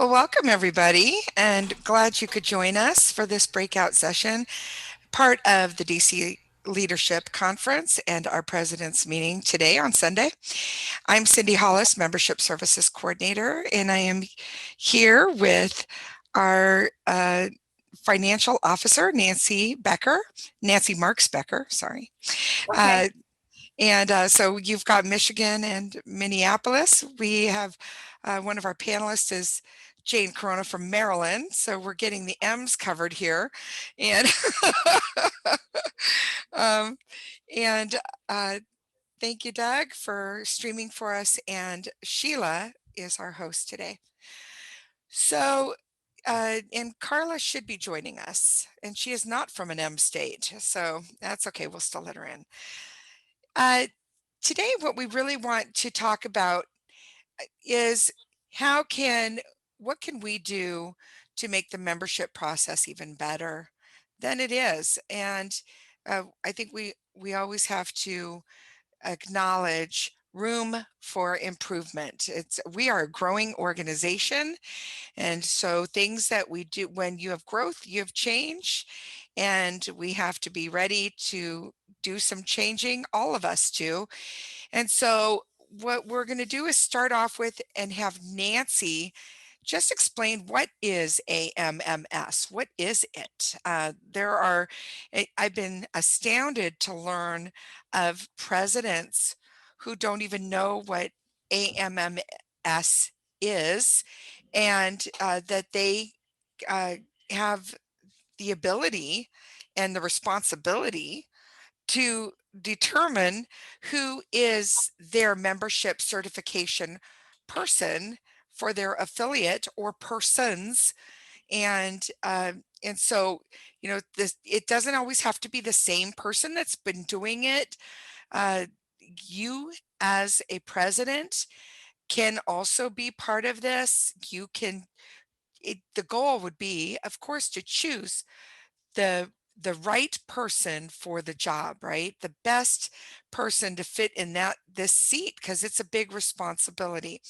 Well, welcome everybody, and glad you could join us for this breakout session, part of the DC Leadership Conference and our president's meeting today on Sunday. I'm Cindy Hollis, Membership Services Coordinator, and I am here with our financial officer, Nancy Marks Becker, sorry. Okay. So you've got Michigan and Minneapolis. We have one of our panelists is Jane Corona from Maryland. So we're getting the M's covered here. And um, and thank you, Doug, for streaming for us. And Sheila is our host today. So and Carla should be joining us, and she is not from an M state, so that's okay. We'll still let her in. Uh, Today, what we really want to talk about is what can we do to make the membership process even better than it is? And I think we always have to acknowledge room for improvement. We are a growing organization, and so things that we do when you have growth, you have change, and we have to be ready to do some changing, all of us do. And so what we're going to do is start off with and have Nancy just explain what is AMMS. What is it? I've been astounded to learn of presidents who don't even know what AMMS is, and that they have the ability and the responsibility to determine who is their membership certification person for their affiliate or persons. And so, it doesn't always have to be the same person that's been doing it. You as a president can also be part of this. The goal would be, of course, to choose the right person for the job, right? The best person to fit in this seat, because it's a big responsibility.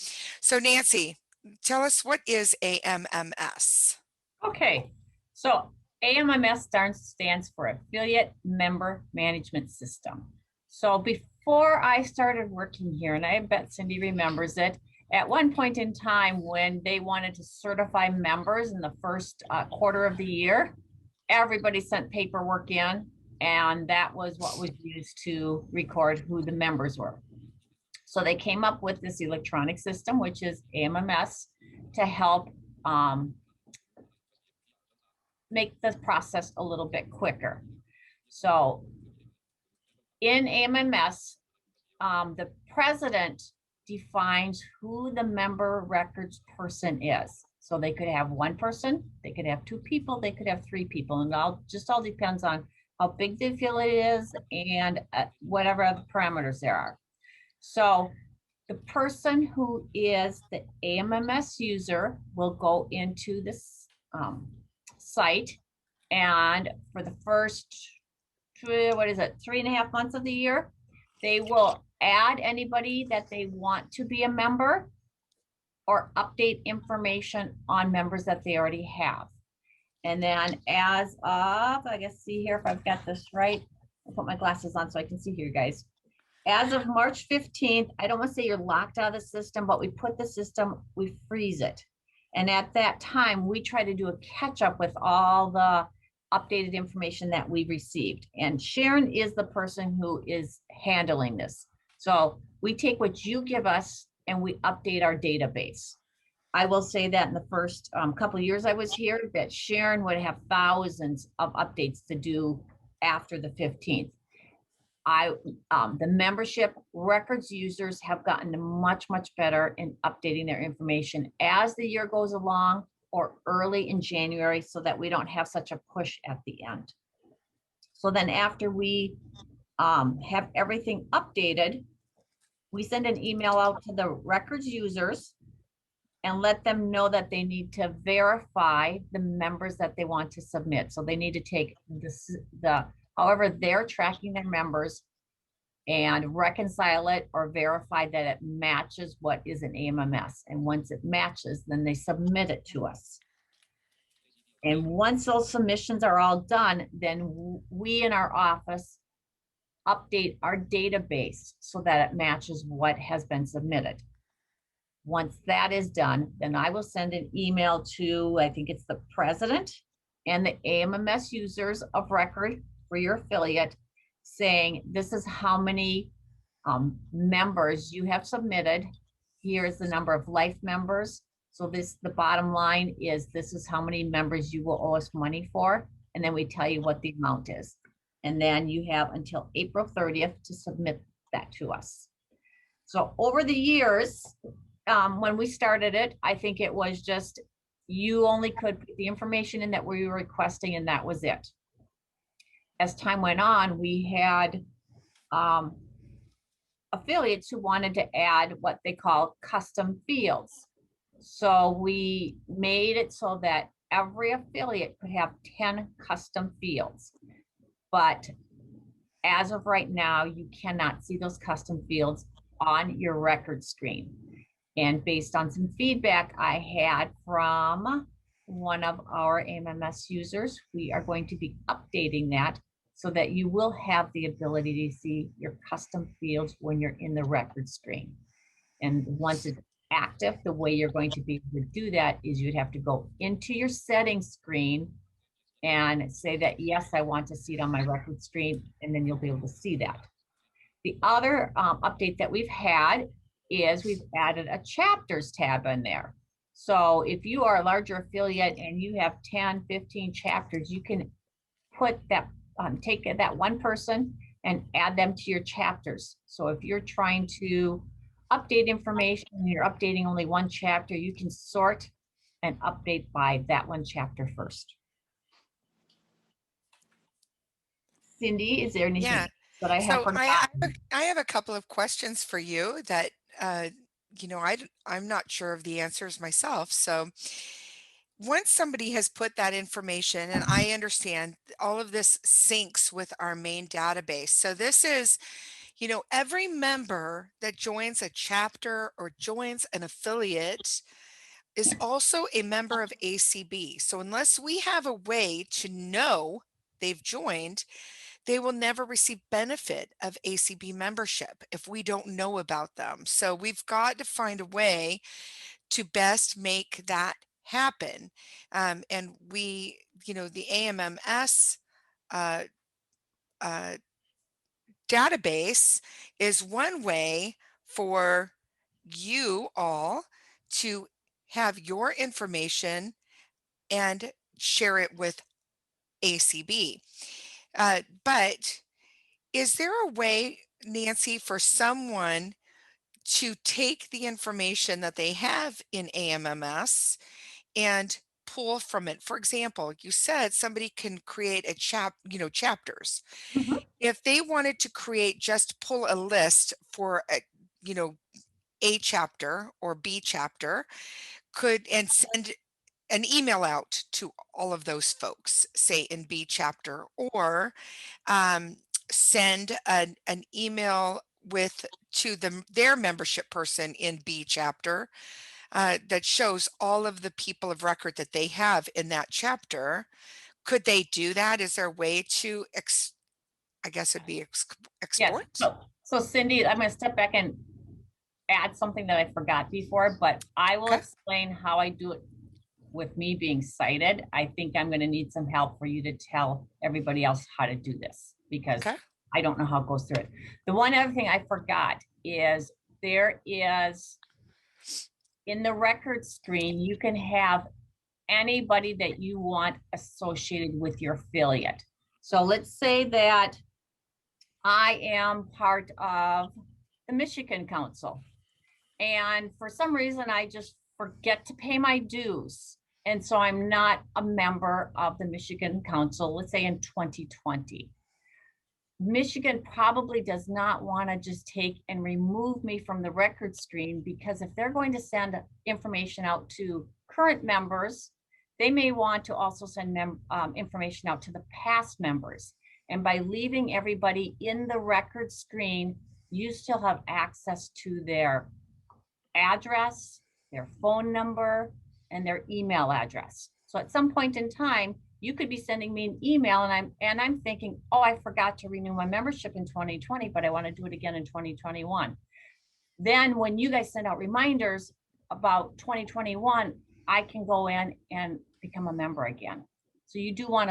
So Nancy, tell us, what is AMMS? Okay. So AMMS stands for Affiliate Member Management System. So before I started working here, and I bet Cindy remembers it, at one point in time when they wanted to certify members in the first quarter of the year, everybody sent paperwork in, and that was what was used to record who the members were. So they came up with this electronic system, which is AMMS, to help make the process a little bit quicker. So in AMMS, the president defines who the member records person is. So they could have one person, they could have two people, they could have three people, and it all depends on how big the affiliate is and whatever other parameters there are. So the person who is the AMMS user will go into this site, and for the first, 3.5 months of the year, they will add anybody that they want to be a member or update information on members that they already have. And then as of, I guess, see here if I've got this right, I'll put my glasses on so I can see here, guys. As of March 15th, I don't want to say you're locked out of the system, but we freeze it. And at that time, we try to do a catch up with all the updated information that we received. And Sharon is the person who is handling this. So we take what you give us and we update our database. I will say that in the first couple of years I was here, that Sharon would have thousands of updates to do after the 15th. The membership records users have gotten much, much better in updating their information as the year goes along or early in January, so that we don't have such a push at the end. So then after we have everything updated, we send an email out to the records users and let them know that they need to verify the members that they want to submit. So they need to take however they're tracking their members, and reconcile it or verify that it matches what is an AMMS. And once it matches, then they submit it to us. And once those submissions are all done, then we in our office update our database so that it matches what has been submitted. Once that is done, then I will send an email to, I think it's the president and the AMMS users of record for your affiliate, saying this is how many members you have submitted. Here's the number of life members. So the bottom line is this is how many members you will owe us money for. And then we tell you what the amount is. And then you have until April 30th to submit that to us. So over the years, when we started it, I think it was just, you only could put the information in that we were requesting and that was it. As time went on, we had affiliates who wanted to add what they call custom fields. So we made it so that every affiliate could have 10 custom fields. But as of right now, you cannot see those custom fields on your record screen. And based on some feedback I had from one of our AMMS users, we are going to be updating that so that you will have the ability to see your custom fields when you're in the record screen. And once it's active, the way you're going to be able to do that is you'd have to go into your settings screen and say that, yes, I want to see it on my record screen, and then you'll be able to see that. The other update that we've had is we've added a chapters tab in there. So if you are a larger affiliate and you have 10, 15 chapters, you can put that, take that one person and add them to your chapters. So if you're trying to update information and you're updating only one chapter, you can sort and update by that one chapter first. Cindy, is there anything Yeah. that I have So forgotten? I have a couple of questions for you that, you know, I'm not sure of the answers myself. So once somebody has put that information, and I understand all of this syncs with our main database. So this is, you know, every member that joins a chapter or joins an affiliate is also a member of ACB. So unless we have a way to know they've joined, they will never receive benefit of ACB membership if we don't know about them. So we've got to find a way to best make that happen. And we, you know, the AMMS uh, uh, database is one way for you all to have your information and share it with ACB. But is there a way, Nancy, for someone to take the information that they have in AMMS and pull from it? For example, you said somebody can create a chapters. Mhm. If they wanted to create, just pull a list for a, you know, A chapter or B chapter, could and send an email out to all of those folks, say in B chapter, or send an email with to their membership person in B chapter that shows all of the people of record that they have in that chapter. Could they do that? Is there a way to I guess it'd be Yes. export? So Cindy, I'm going to step back and add something that I forgot before, but I will Okay. explain how I do it with me being cited. I think I'm going to need some help for you to tell everybody else how to do this because Okay. I don't know how it goes through it. The one other thing I forgot is there is in the record screen, you can have anybody that you want associated with your affiliate. So let's say that I am part of the Michigan Council. And for some reason, I just forget to pay my dues. And so I'm not a member of the Michigan Council, let's say in 2020. Michigan probably does not want to just take and remove me from the record screen because if they're going to send information out to current members, they may want to also send information out to the past members. And by leaving everybody in the record screen, you still have access to their address, their phone number, and their email address. So at some point in time, you could be sending me an email and I'm thinking, oh, I forgot to renew my membership in 2020, but I want to do it again in 2021. Then when you guys send out reminders about 2021, I can go in and become a member again. So you do want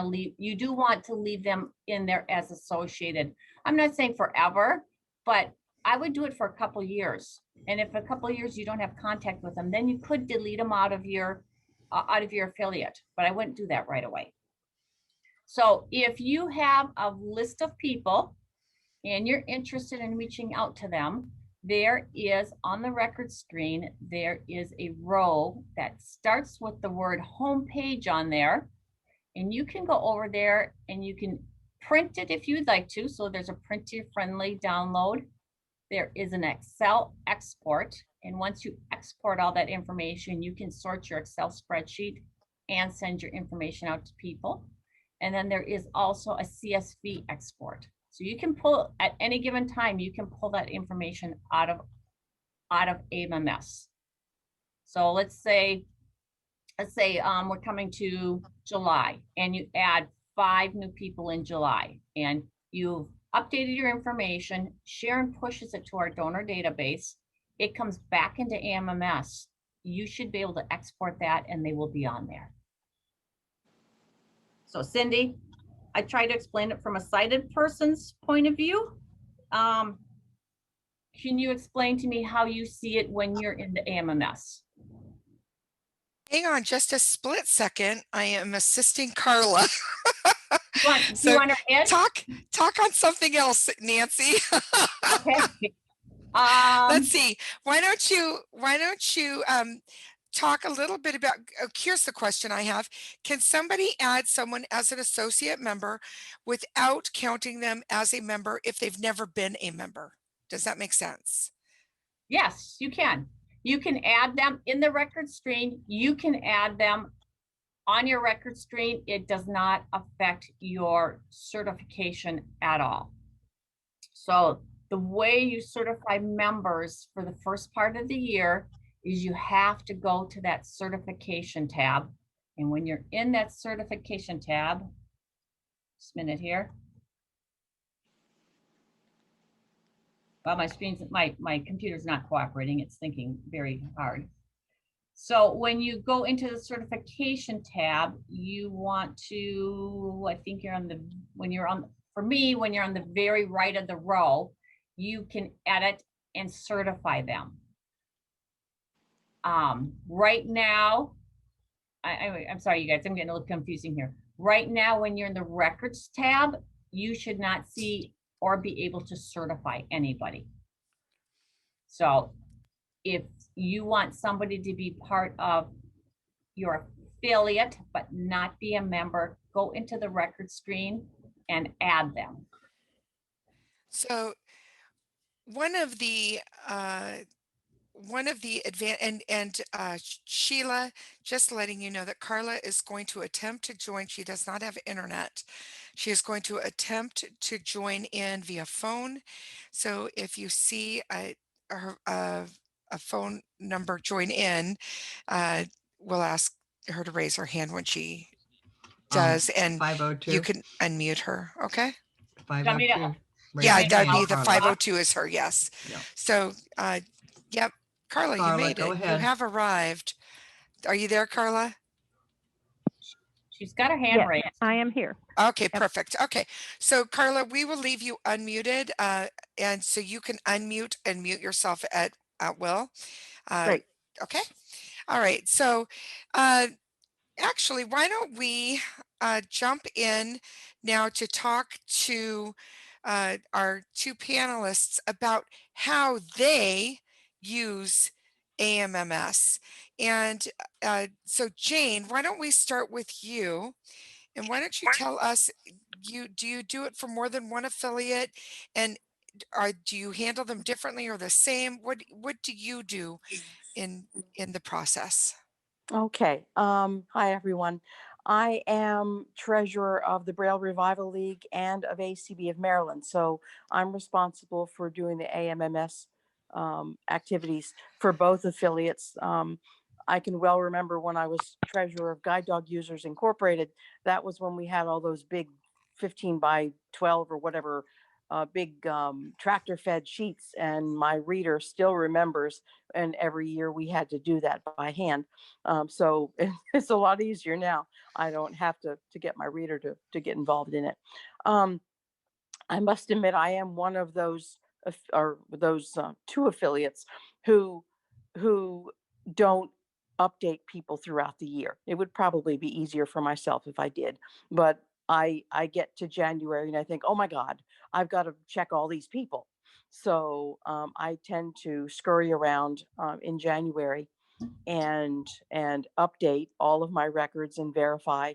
to leave them in there as associated. I'm not saying forever, but I would do it for a couple years. And if a couple years you don't have contact with them, then you could delete them out of your affiliate, but I wouldn't do that right away. So if you have a list of people and you're interested in reaching out to them, there is on the record screen, there is a row that starts with the word homepage on there. And you can go over there and you can print it if you'd like to. So there's a printer friendly download. There is an Excel export. And once you export all that information, you can sort your Excel spreadsheet and send your information out to people. And then there is also a CSV export. So you can pull at any given time, you can pull that information out of AMMS. So let's say we're coming to July and you add 5 new people in July and you've updated your information, Sharon pushes it to our donor database. It comes back into AMMS. You should be able to export that and they will be on there. So Cindy, I try to explain it from a sighted person's point of view. Can you explain to me how you see it when you're in the AMMS? Hang on just a split second. I am assisting Carla. Do you want her in? Talk on something else, Nancy. Okay. Let's see. Why don't you talk a little bit about, here's the question I have. Can somebody add someone as an associate member without counting them as a member if they've never been a member? Does that make sense? Yes, you can. You can add them in the record screen. You can add them on your record screen. It does not affect your certification at all. So the way you certify members for the first part of the year is you have to go to that certification tab. And when you're in that certification tab, just a minute here. Well, my computer's not cooperating. It's thinking very hard. So when you go into the certification tab, you want to, I think you're on the, when you're on the very right of the row, you can edit and certify them. Right now, I'm sorry, you guys, I'm getting a little confusing here. Right now, when you're in the records tab, you should not see or be able to certify anybody. So if you want somebody to be part of your affiliate, but not be a member, go into the record screen and add them. So one of the Sheila, just letting you know that Carla is going to attempt to join. She does not have internet. She is going to attempt to join in via phone. So if you see a phone number join in, we'll ask her to raise her hand when she does, and 502. you can unmute her. Okay. 502. Yeah, that'd be the 502 is her. Yes. Yep. So, yep. Carla, you made go it. ahead. You have arrived. Are you there, Carla? She's got her hand raised. I am here. Okay, perfect. Okay. So Carla, we will leave you unmuted. And so you can unmute and mute yourself at will. Great. Okay. All right. So, actually, why don't we jump in now to talk to our 2 panelists about how they use AMMS. And so Jane, why don't we start with you? And why don't you tell us, do you do it for more than one affiliate? And do you handle them differently or the same? What do you do in the process? Okay. Hi, everyone. I am treasurer of the Braille Revival League and of ACB of Maryland. So I'm responsible for doing the AMMS activities for both affiliates. I can well remember when I was treasurer of Guide Dog Users Incorporated. That was when we had all those big 15 by 12 or whatever big tractor fed sheets. And my reader still remembers. And every year we had to do that by hand. So it's a lot easier now. I don't have to get my reader to get involved in it. Um, I must admit, I am one of those or those two affiliates who who don't update people throughout the year. It would probably be easier for myself if I did, but I get to January and I think, oh my God, I've got to check all these people. So I tend to scurry around in January and update all of my records and verify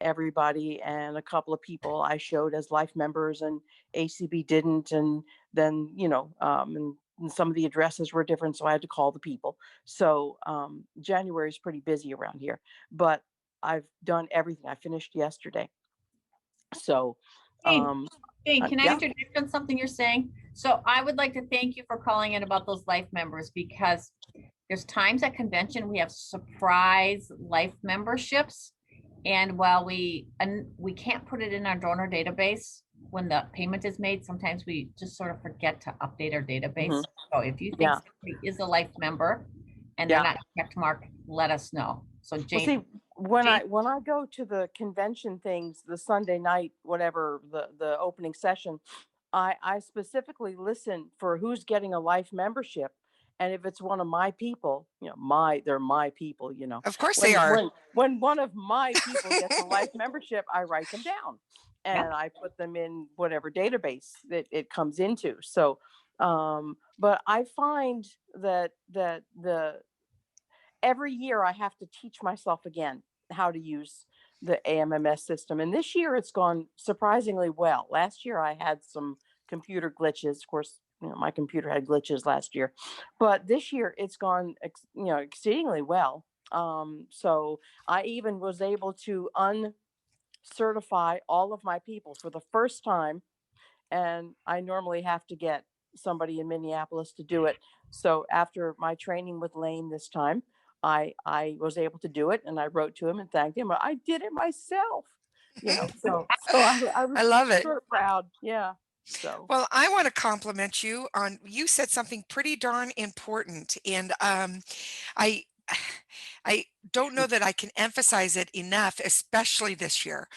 everybody. And a couple of people I showed as life members and ACB didn't. And then, and some of the addresses were different. So I had to call the people. So January is pretty busy around here, but I've done everything. I finished yesterday. So, Jane, um, Jane, can I yeah. interject on something you're saying? So I would like to thank you for calling in about those life members, because there's times at convention we have surprise life memberships. And while we can't put it in our donor database when the payment is made, sometimes we just sort of forget to update our database. Mhm. So if you think Yeah. somebody is a life member and they're not checked marked, let us know. So Well, Jane, see, when Jane, I go to the convention things, the Sunday night, whatever the opening session, I specifically listen for who's getting a life membership, and if it's one of my people, they're my people. Of course they When are. one of my people gets a life membership, I write them down, yeah, and I put them in whatever database that it comes into. So, but I find that the every year I have to teach myself again how to use the AMMS system. And this year it's gone surprisingly well. Last year I had some computer glitches. Of course, my computer had glitches last year, but this year it's gone, exceedingly well. So I even was able to uncertify all of my people for the first time, and I normally have to get somebody in Minneapolis to do it. So after my training with Lane this time, I was able to do it, and I wrote to him and thanked him. I did it myself, so I I was love it. sort of proud. Yeah. So Well, I want to compliment you on you said something pretty darn important, and I I don't know that I can emphasize it enough, especially this year.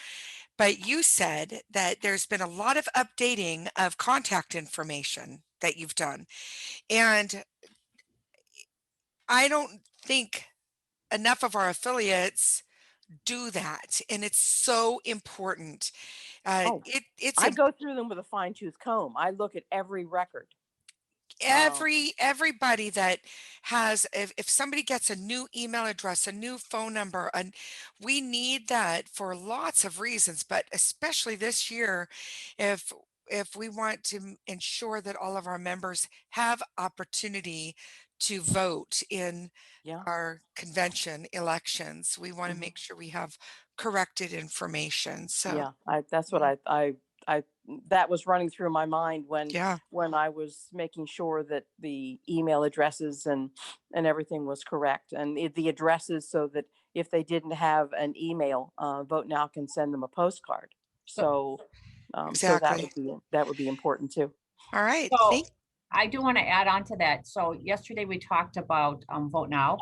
But you said that there's been a lot of updating of contact information that you've done, and I don't think enough of our affiliates do that, and it's so important. oh, It's I go through them with a fine tooth comb. I look at every record. Uh, everybody that has if somebody gets a new email address, a new phone number, and we need that for lots of reasons, but especially this year, if if we want to ensure that all of our members have opportunity to vote in yeah. our convention elections, we want to Mhm. make sure we have corrected information. So Yeah, that's what mm, I that was running through my mind yeah. when I was making sure that the email addresses and everything was correct, and the addresses, so that if they didn't have an email, Vote Now can send them a postcard. so So, so Exactly. that would be important too. All right, So thank I do want to add on to that. So yesterday we talked about Vote Now,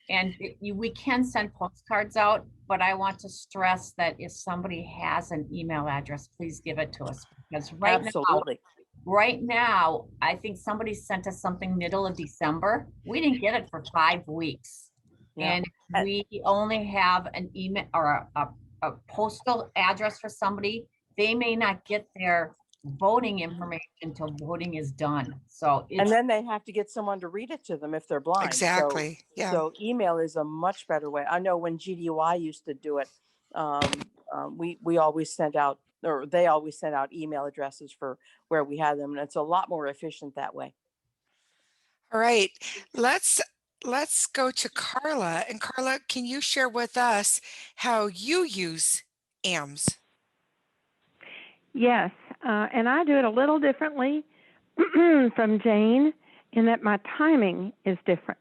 and we can send postcards out, but I want to stress that if somebody has an email address, please give it to us, because Absolutely. right now, I think somebody sent us something middle of December. We didn't get it for 5 weeks. Yeah. And And, we only have an email or a postal address for somebody. They may not get their voting information until voting is done. So and it's then they have to get someone to read it to them if they're blind. So, exactly. Yeah. so email is a much better way. I know when GDUI used to do it, we always sent out, or they always sent out email addresses for where we had them, and it's a lot more efficient that way. All right. Let's let's go to Carla. And Carla, can you share with us how you use AMS? Yes, and I do it a little differently from Jane in that my timing is different.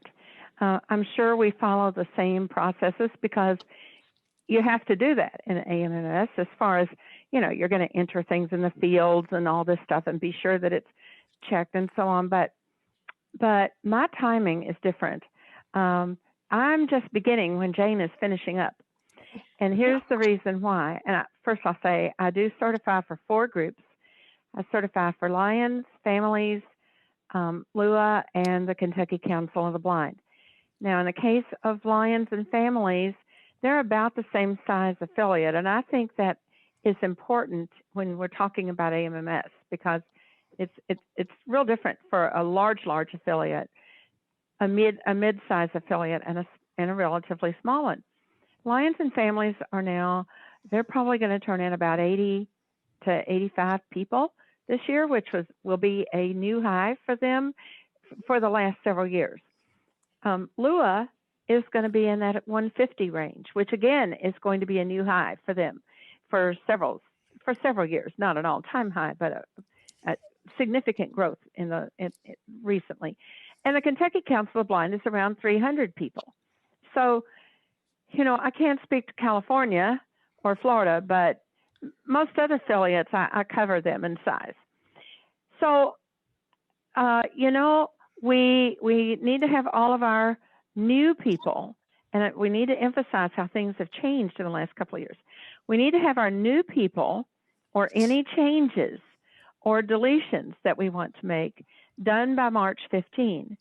I'm sure we follow the same processes because you have to do that in AMMS as far as, you're going to enter things in the fields and all this stuff and be sure that it's checked and so on. But my timing is different. I'm just beginning when Jane is finishing up. And here's the reason why. And first I'll say I do certify for 4 groups. I certify for Lions, Families, LUA, and the Kentucky Council of the Blind. Now, in the case of Lions and Families, they're about the same size affiliate. And I think that is important when we're talking about AMMS because it's real different for a large affiliate, a mid-size affiliate, and a relatively small one. Lions and Families are now, they're probably going to turn in about 80 to 85 people this year, which will be a new high for them for the last several years. LUA is going to be in that 150 range, which again is going to be a new high for them for several years, not an all-time high, but a significant growth recently. And the Kentucky Council of Blind is around 300 people. So, I can't speak to California or Florida, but most other affiliates, I cover them in size. So, we need to have all of our new people, and we need to emphasize how things have changed in the last couple of years. We need to have our new people or any changes or deletions that we want to make done by March 15.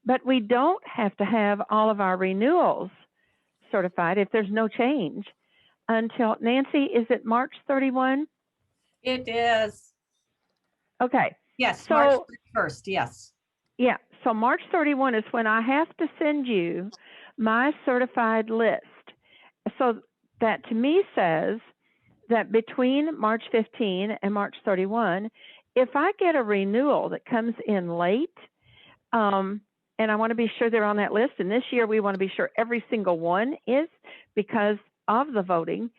But we don't have to have all of our renewals certified if there's no change until, Nancy, is it March 31? It is. Okay. Yes, so, March 1st, yes. Yeah, so March 31 is when I have to send you my certified list. So that to me says that between March 15 and March 31, if I get a renewal that comes in late, and I want to be sure they're on that list, and this year we want to be sure every single one is because of the voting,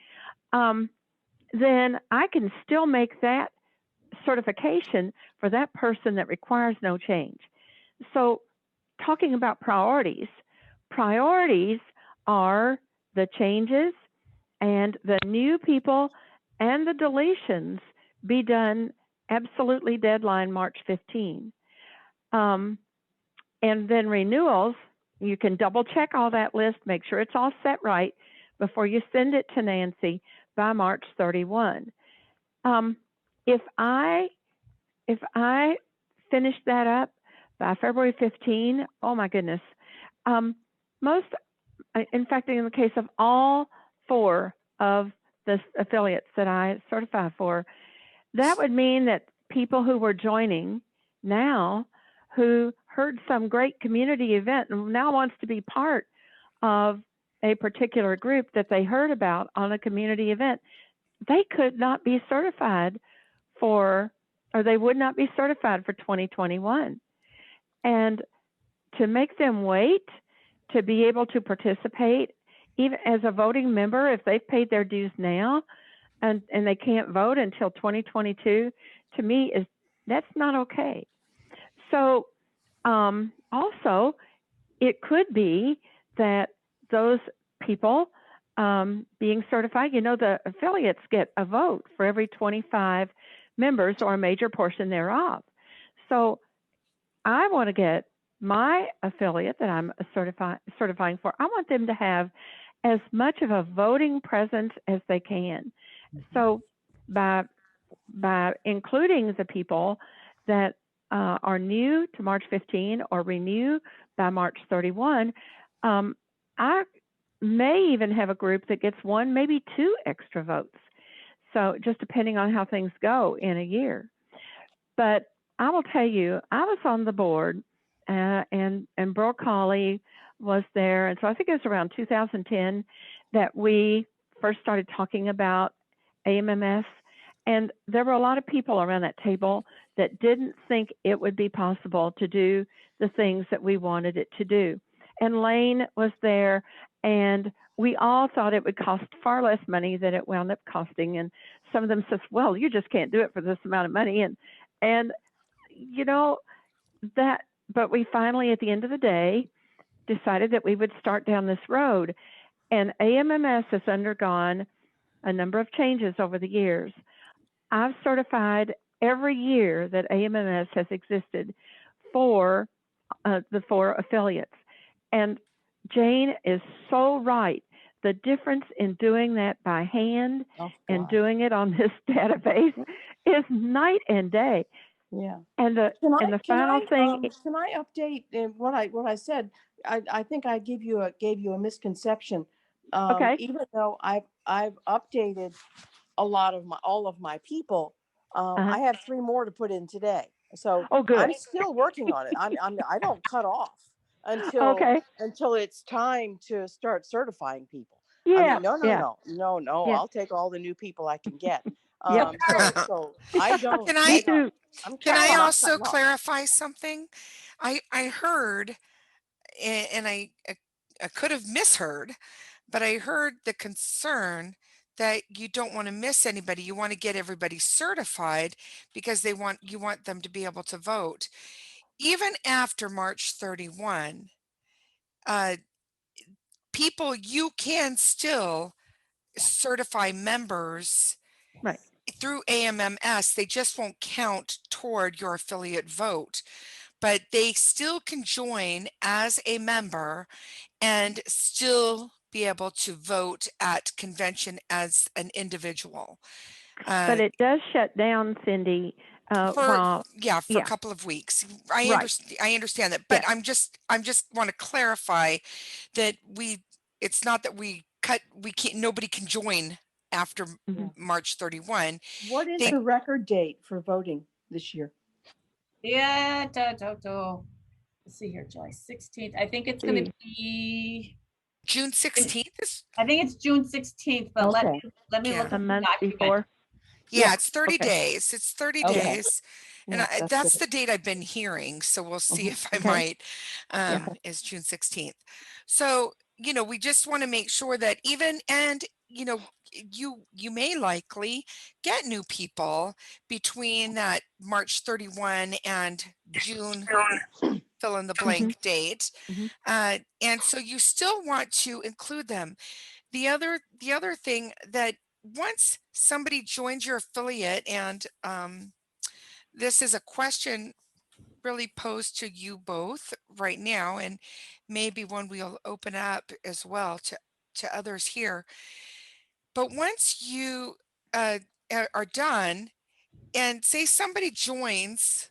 then I can still make that certification for that person that requires no change. So talking about priorities are the changes and the new people and the deletions be done absolutely deadline March 15. And then renewals, you can double check all that list, make sure it's all set right before you send it to Nancy by March 31. If I finish that up by February 15, oh my goodness. In fact, in the case of all 4 of the affiliates that I certify for, that would mean that people who were joining now, who heard some great community event and now wants to be part of a particular group that they heard about on a community event, they could not be certified or they would not be certified for 2021. And to make them wait to be able to participate, even as a voting member, if they've paid their dues now and they can't vote until 2022, to me that's not okay. So also, it could be that those people being certified, the affiliates get a vote for every 25 members or a major portion thereof. So I want to get my affiliate that I'm certifying for, I want them to have as much of a voting presence as they can. So by including the people that are new to March 15 or renew by March 31, I may even have a group that gets 1, maybe 2 extra votes. So just depending on how things go in a year. But I will tell you, I was on the board and Brooke Hawley was there. And so I think it was around 2010 that we first started talking about AMMS. And there were a lot of people around that table that didn't think it would be possible to do the things that we wanted it to do. and Lane was there, and we all thought it would cost far less money than it wound up costing. And some of them says, "Well, you just can't do it for this amount of money," and you know that. But we finally, at the end of the day, decided that we would start down this road. And AMMS has undergone a number of changes over the years. I've certified every year that AMMS has existed for the 4 affiliates. And Jane is so right. The difference in doing that by hand and doing it on this database is night and day. Yeah. And the final thing. Can I update what I said? I think I gave you a misconception. Okay. Even though I've updated all of my people, I have 3 more to put in today. So Oh, good. I'm still working on it. I don't cut off until Okay. it's time to start certifying people. I Yeah. mean, no. Yeah. I'll take all the new people I can get. Yep. So I don't. Can Me I too. I'm can I not also cutting off. clarify something? I heard, and I could have misheard, but I heard the concern that you don't want to miss anybody. You want to get everybody certified because you want them to be able to vote. Even after March 31, uh, people, you can still certify members Right. through AMMS. They just won't count toward your affiliate vote, but they still can join as a member and still be able to vote at convention as an individual. But it does shut down, Cindy, For while for a couple of weeks. I Right. understand that, but Yes. I'm just want to clarify that it's not that we can't, nobody can join after Mhm. March 31. What is They the record date for voting this year? Yeah, let's see here, July 16th. I think it's going to be, June 16th is I think it's June 16th, but let Okay. me Yeah. look A at the month document. before. yeah, Yeah. it's 30 Okay. days. It's 30 Okay. days. And Yeah, that's that's good. the date I've been hearing. So we'll see Mhm. if I Okay. might, Yeah. is June 16th. So, we just want to make sure that you may likely get new people between that March 31 and June fill in the blank date. Mhm. And so you still want to include them. The other thing that once somebody joins your affiliate, and this is a question really posed to you both right now, and maybe one we'll open up as well to others here. But once you are done, and say somebody joins,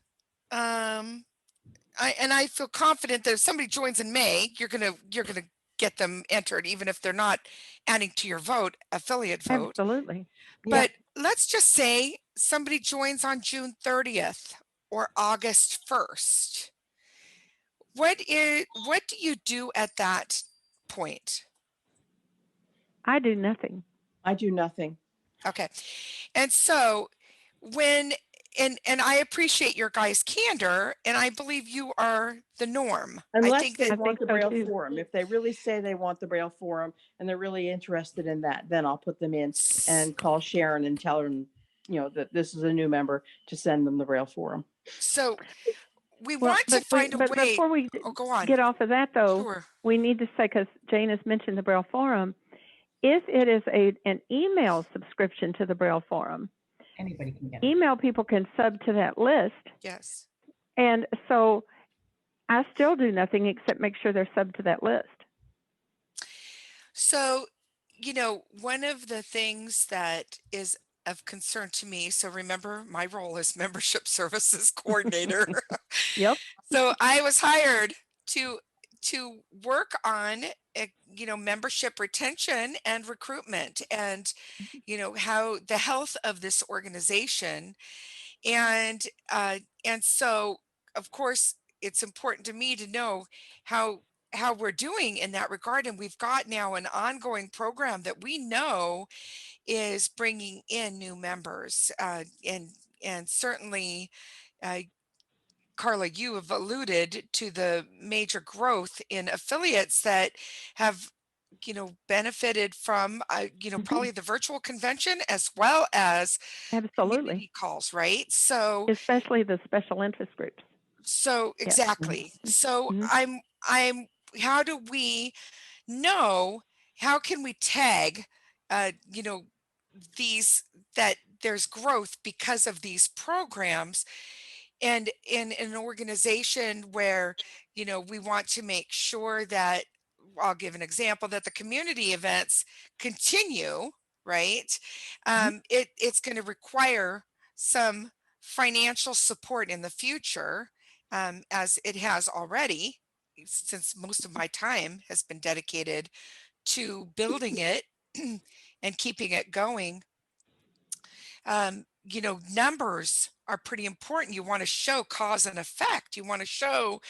I feel confident that if somebody joins in May, you're gonna get them entered, even if they're not adding to your affiliate vote. Absolutely. Yeah. But let's just say somebody joins on June 30th or August 1st. What do you do at that point? I do nothing. I do nothing. Okay. And so when and I appreciate your guys' candor, and I believe you are the norm. I Unless think they that I want think the so Braille too. Forum. If they really say they want the Braille Forum and they're really interested in that, then I'll put them in and call Sharon and tell her, that this is a new member, to send them the Braille Forum. so we Well, want to find a but way. before we Oh, go on. get off of that, though, Sure. we need to say, because Jane has mentioned the Braille Forum, if it is an email subscription to the Braille Forum, Anybody can get it. email people can sub to that list. Yes. And so I still do nothing except make sure they're sub to that list. So, one of the things that is of concern to me, so remember my role as membership services coordinator. Yep. So I was hired to work on membership retention and recruitment, and how the health of this organization, and so of course it's important to me to know how we're doing in that regard. And we've got now an ongoing program that we know is bringing in new members, and certainly uh, Carla, you have alluded to the major growth in affiliates that have, benefited from, probably the virtual convention as well as Absolutely. community calls, right? So, Especially the special interest groups. so Yeah. exactly. So Mhm. how do we know, how can we tag, these, that there's growth because of these programs, and in an organization where we want to make sure that, I'll give an example, that the community events continue, right? It's going to require some financial support in the future, as it has already, since most of my time has been dedicated to building it and keeping it going. Numbers are pretty important. You want to show cause and effect. You want to show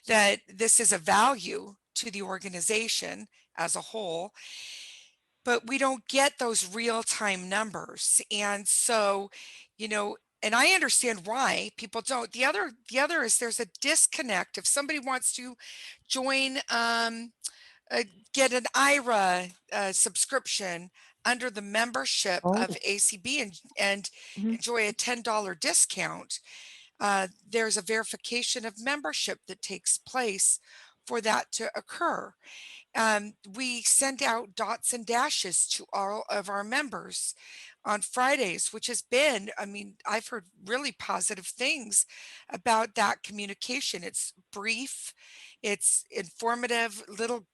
that this is a value to the organization as a whole, but we don't get those real-time numbers. And so, and I understand why people don't. The other is there's a disconnect. If somebody wants to join, get an IRA subscription under the membership of ACB and Mhm. enjoy a $10 discount, there's a verification of membership that takes place for that to occur. We send out dots and dashes to all of our members on Fridays, which has been, I've heard really positive things about that communication. It's brief, it's informative, little,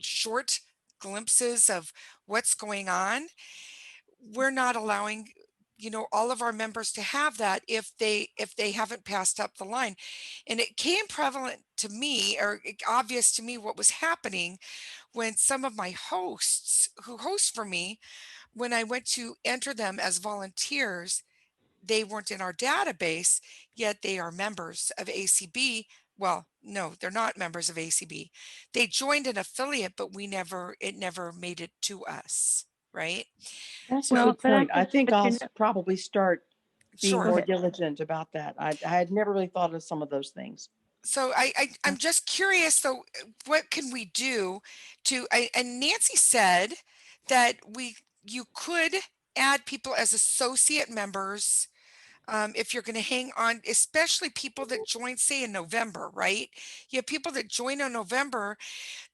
short glimpses of what's going on. We're not allowing, all of our members to have that if they haven't passed up the line. And it came prevalent to me, or obvious to me, what was happening when some of my hosts who host for me, when I went to enter them as volunteers, they weren't in our database, yet they are members of ACB. Well, no, they're not members of ACB. They joined an affiliate, but it never made it to us, right? That's a So, Well, good but I point. I think, think but I'll you know, probably start being sure. go more ahead. diligent about that. I had never really thought of some of those things. So I'm just curious though, what can we do to, and Nancy said that you could add people as associate members, if you're going to hang on, especially people that join, say, in November, right? You have people that join in November.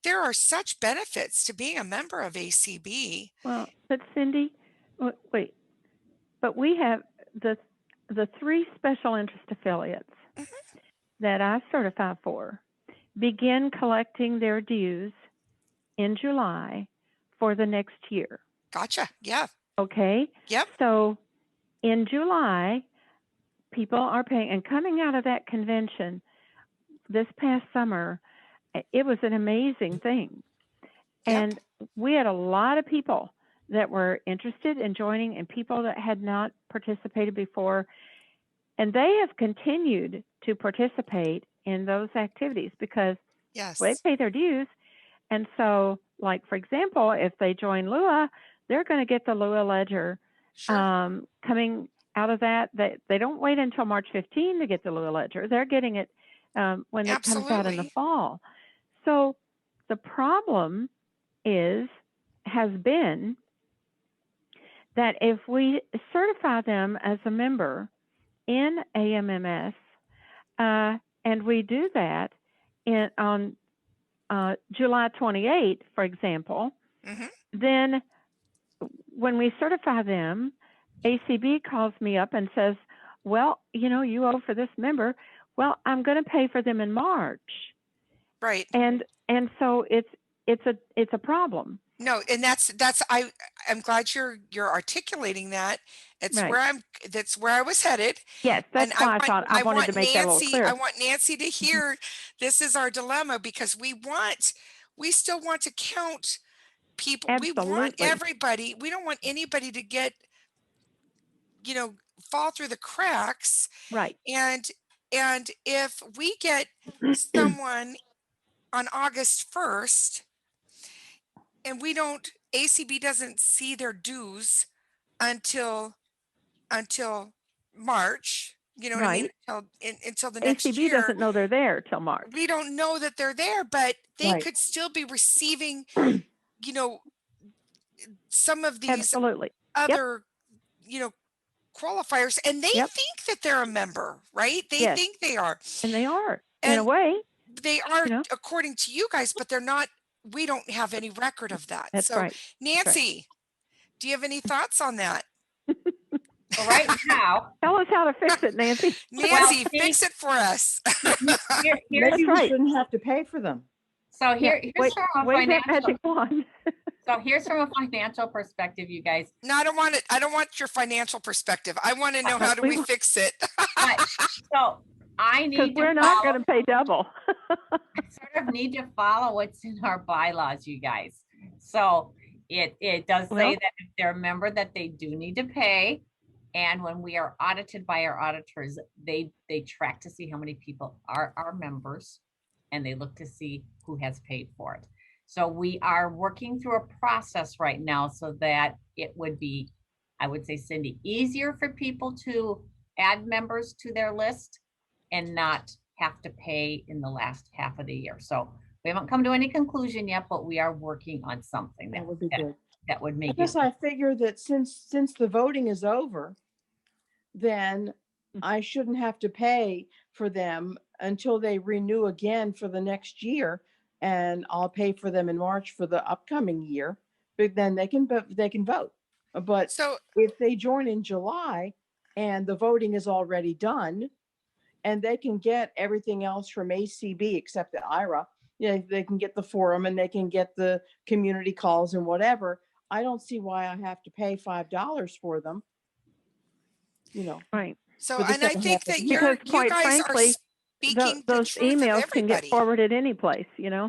There are such benefits to being a member of ACB. Well, but Cindy, wait. But we have the the three special interest affiliates Mhm. that I certify for begin collecting their dues in July for the next year. Gotcha. Yeah. Okay? Yep. So in July, people are paying, and coming out of that convention this past summer, it was an amazing thing. Yep. And we had a lot of people that were interested in joining and people that had not participated before. And they have continued to participate in those activities because they Yes. pay their dues. And so, like, for example, if they join Lua, they're going to get the Lua ledger Sure. coming out of that. They don't wait until March 15 to get the Lua ledger. They're getting it when it comes out in the Absolutely. fall. So the problem has been that if we certify them as a member in AMMS, and we do that on July 28th, for example, Hmm. then when we certify them, ACB calls me up and says, well, you owe for this member. Well, I'm going to pay for them in March. Right. And so it's a problem. No, and I'm glad you're articulating that. It's Right. where that's where I was headed. Yes, that's And why I thought I I wanted want to make that a little I clearer. want Nancy to hear this is our dilemma, because we still want to count people. We want Absolutely. everybody. We don't want anybody to get, fall through the cracks. Right. And if we get someone on August 1st and ACB doesn't see their dues until March, You know what I mean? Right. Until the next ACB year. doesn't know they're there till March. We don't know that they're there, but they Right. could still be receiving, you know, some of these Absolutely. other, you know, qualifiers, and they Yep. think that they're a member, right? They Yes. think they are. And they are in a And way. they are, You know. according to you guys, but they're not. We don't have any record of that. That's So, right. Nancy, do you have any thoughts on that? So right now, Tell us how to fix it, Nancy. Nancy, see- fix it for us. here's Maybe we right. shouldn't have to pay for them. so Yeah, here's wait, from a wave that financial. magic wand. So here's from a financial perspective, you guys. No, I don't want it. I don't want your financial perspective. I want to know how do We we want- fix it? But, so I Because need we're to not follow, going to pay double. I sort of need to follow what's in our bylaws, you guys. So it does say Well- that if they're a member that they do need to pay. And when we are audited by our auditors, they track to see how many people are our members, and they look to see who has paid for it. So we are working through a process right now so that it would be, I would say, Cindy, easier for people to add members to their list and not have to pay in the last half of the year. So we haven't come to any conclusion yet, but we are working on something That would be good. that would I make guess it. I figure that since the voting is over, then I shouldn't have to pay for them until they renew again for the next year. And I'll pay for them in March for the upcoming year, but then they can vote. But So, if they join in July and the voting is already done, and they can get everything else from ACB except the IRA, they can get the forum and they can get the community calls and whatever. I don't see why I have to pay $5 for them. Right. so, for the and I second think half of that the year. you Because quite guys frankly, are speaking the those truth of emails can get everybody. forwarded any place, Yeah.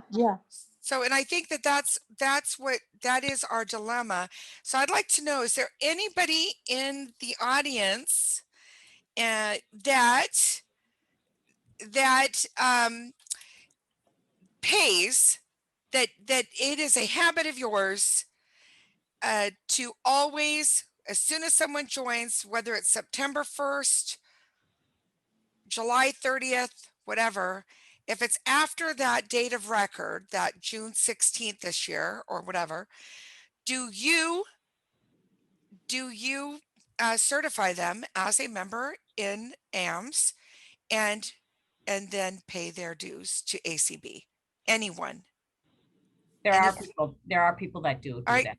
So, and I think that that is our dilemma. So, I'd like to know: is there anybody in the audience that pays that it is a habit of yours to always, as soon as someone joins, whether it's September 1st, July 30th, whatever, if it's after that date of record, that June 16th this year or whatever, do you certify them as a member in AMS and then pay their dues to ACB? Anyone? There And are if- people that do All right. that.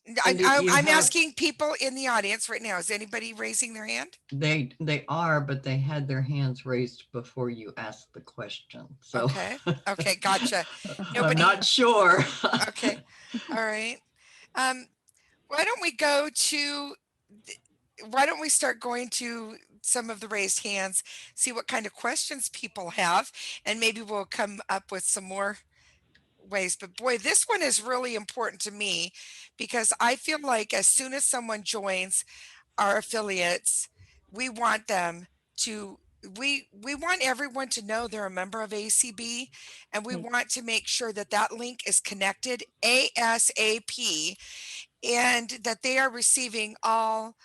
And if you I'm have- asking people in the audience right now. Is anybody raising their hand? They are, but they had their hands raised before you asked the question. So Okay. Okay, gotcha. I'm Nobody- not sure. Okay. All right. Why don't we go to why don't we start going to some of the raised hands, see what kind of questions people have, and maybe we'll come up with some more ways. But boy, this one is really important to me because I feel like as soon as someone joins our affiliates, we want them to we want everyone to know they're a member of ACB, and we want to make sure that that link is connected ASAP and that they are receiving all,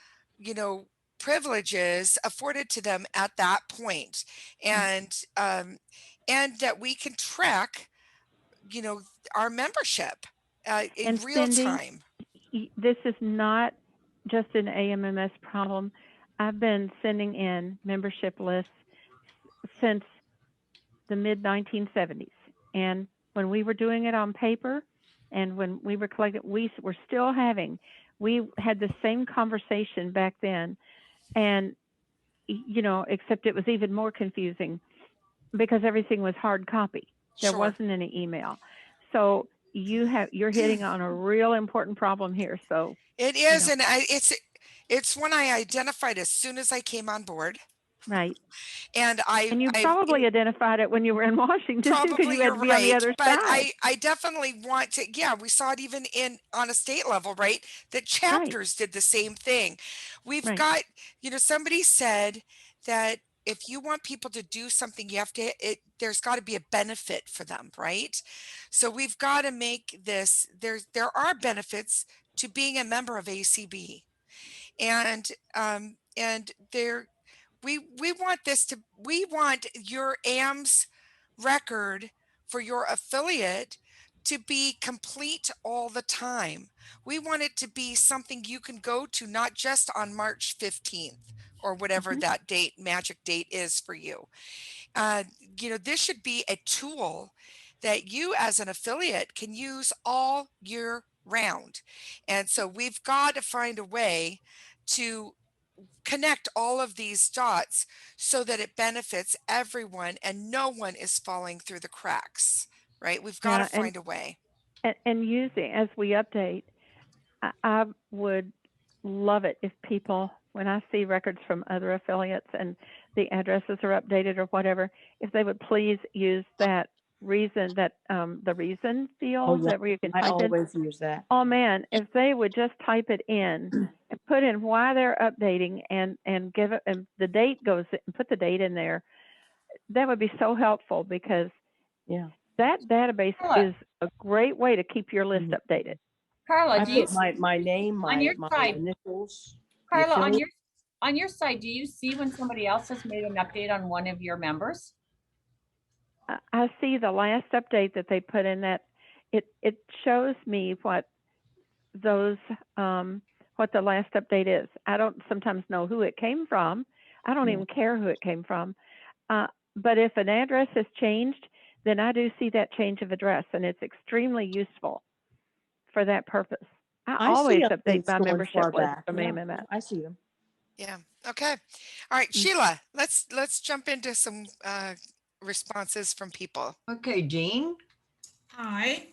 privileges afforded to them at that point. And that we can track, our membership in And real Cindy, time. This is not just an AMMS problem. I've been sending in membership lists since the mid 1970s. And when we were doing it on paper and when we were collecting, we had the same conversation back then. And, except it was even more confusing because everything was hard copy. There Sure. wasn't any email. So you're hitting on a real important problem here. So It is, and it's one I identified as soon as I came on board. right. And you probably identified it when you were in Washington too, because probably you had you're to be on the right, other but side. I definitely want to. Yeah, we saw it even on a state level, right? That chapters did the same thing. We've Right. got, somebody said that if you want people to do something, you have to. There's got to be a benefit for them, right? So we've got to make this. There are benefits to being a member of ACB, and we want we want your AMS record for your affiliate to be complete all the time. We want it to be something you can go to, not just on March 15th or whatever Mhm. that magic date is for you. This should be a tool that you as an affiliate can use all year round. And so we've got to find a way to connect all of these dots so that it benefits everyone and no one is falling through the cracks, right? We've got to Yeah, find a way. and using as we update, I would love it if people, when I see records from other affiliates and the addresses are updated or whatever, if they would please use that reason, that the reason Oh, field yeah. that where you can I type in. always use that. Oh man, if they would just type it in and put in why they're updating and give it, and the date goes and put the date in there, that would be so helpful because Yeah. that database Carla. is a great way to keep your list Mhm. updated. Carla, I do you, put my name, on your my side, initials, the Carla, affiliate. on your side, do you see when somebody else has made an update on one of your members? I see the last update that they put in that it shows me what those what the last update is. I don't sometimes know who it came from. I don't Yeah. even care who it came from. But if an address has changed, then I do see that change of address, and it's extremely useful for that purpose. I I always see update updates my going membership far list back. from Yeah, AMMS. I see them. Yeah. Okay. All right, Sheila, let's jump into some responses from people. Okay, Jean. Hi.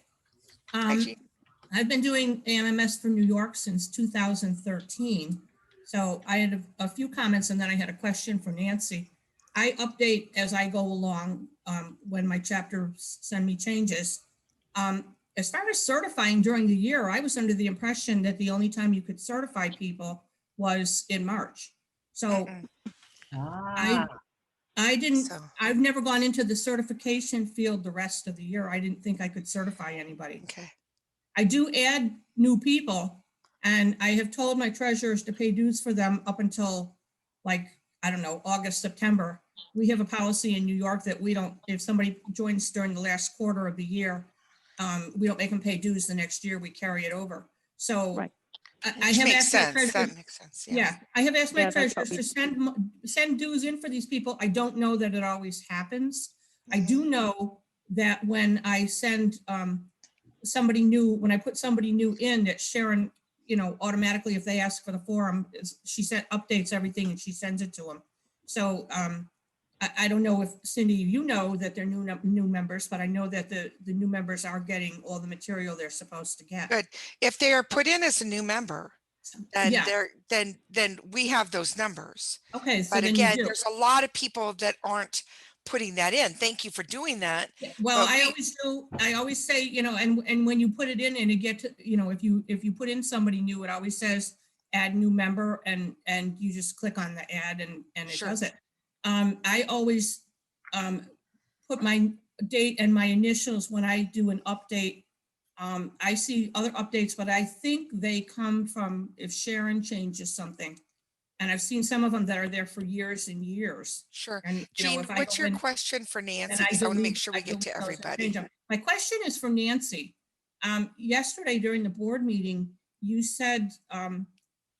Hi, Jean. I've been doing AMMS for New York since 2013. So I had a few comments and then I had a question for Nancy. I update as I go along when my chapters send me changes. As far as certifying during the year, I was under the impression that the only time you could certify people was in March. So Mm-mm. So, I've never gone into the certification field the rest of the year. I didn't think I could certify anybody. okay. I do add new people, and I have told my treasurers to pay dues for them up until, like, I don't know, August, September. We have a policy in New York that we don't, if somebody joins during the last quarter of the year, we don't make them pay dues the next year, we carry it over. So Right. I Which have makes asked my sense. treasurers, That makes sense. Yeah. yeah, I have asked my Yeah, that's what treasurers we to send dues in for these people. I don't know that it always happens. I Mhm. do know that when I send somebody new, when I put somebody new in, that Sharon, automatically, if they ask for the form, she updates everything and she sends it to them. So I don't know if Cindy, you know that they're new members, but I know that the new members are getting all the material they're supposed to get. Good. If they are put in as a new member, then Yeah. then we have those numbers. Okay, so But then you again, do. there's a lot of people that aren't putting that in. Thank you for doing that. Well, But I always do. I always say, and when you put it in and it get to, if you put in somebody new, it always says add new member, and you just click on the add and it Sure. does it. I always put my date and my initials when I do an update. I see other updates, but I think they come from if Sharon changes something. And I've seen some of them that are there for years and years. Sure. And, Jean, if I what's go your in, question for and Nancy? I Because I want to make delete, sure I we get to delete those and everybody. change them. My question is for Nancy. Yesterday during the board meeting, you said,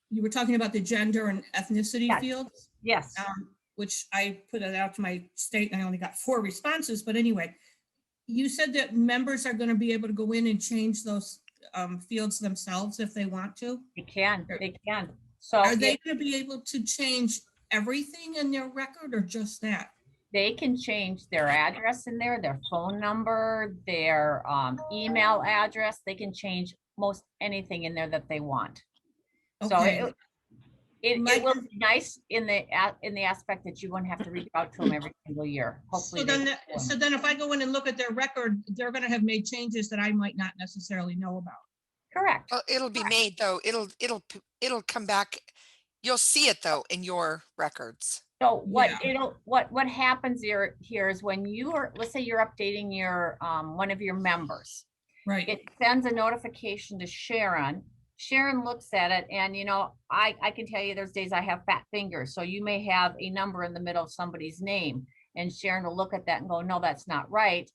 you were talking about the gender and ethnicity Yes. fields, Yes. which I put it out to my state and I only got 4 responses. But anyway, you said that members are going to be able to go in and change those fields themselves if they want to. They can. So Are they going to be able to change everything in their record or just that? they can change their address in there, their phone number, their email address. They can change most anything in there that they want. So Okay. it will be nice in the aspect that you won't have to reach out to them every single year. Hopefully. So then if I go in and look at their record, they're going to have made changes that I might not necessarily know about. Correct. Well, it'll be made though. It'll come back. You'll see it though in your records. So what Yeah. what happens here is when let's say you're updating your one of your members, Right. it sends a notification to Sharon Sharon looks at it and, you know, I can tell you there's days I have fat fingers. So you may have a number in the middle of somebody's name and Sharon will look at that and go, no, that's not right.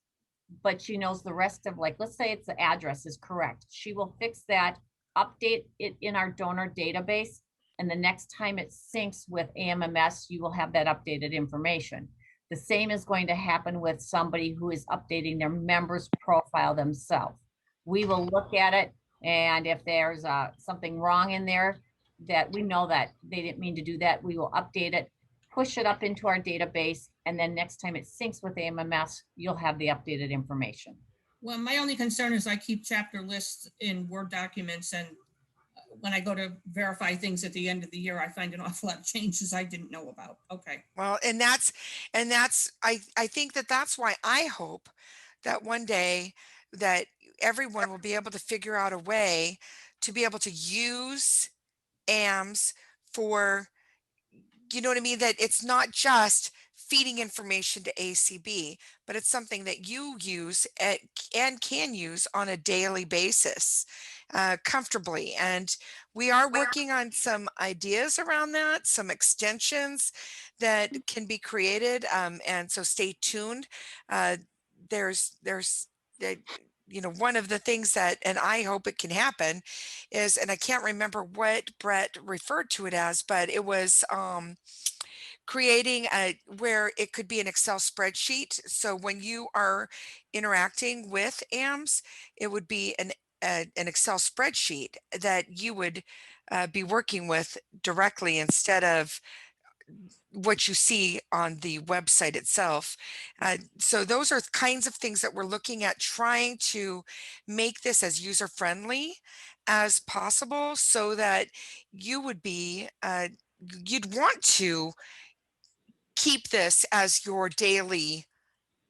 But she knows the rest of, like, let's say it's the address is correct. She will fix that, update it in our donor database. And the next time it syncs with AMMS, you will have that updated information. The same is going to happen with somebody who is updating their members profile themselves. We will look at it, and if there's something wrong in there that we know that they didn't mean to do that, we will update it, push it up into our database, and then next time it syncs with AMMS, you'll have the updated information. Well, my only concern is I keep chapter lists in Word documents, and when I go to verify things at the end of the year, I find an awful lot of changes I didn't know about. Okay. Well, and I think that that's why I hope that one day that everyone will be able to figure out a way to be able to use AMS for, you know what I mean? That it's not just feeding information to ACB, but it's something that you use and can use on a daily basis comfortably. And we are working on some ideas around that, some extensions that can be created. And so stay tuned. There's, uh, you know, one of the things that, and I hope it can happen is, and I can't remember what Brett referred to it as, but it was, creating a where it could be an Excel spreadsheet. So when you are interacting with AMS, it would be an Excel spreadsheet that you would be working with directly instead of what you see on the website itself. So those are kinds of things that we're looking at, trying to make this as user friendly as possible so that you would be you'd want to keep this as your daily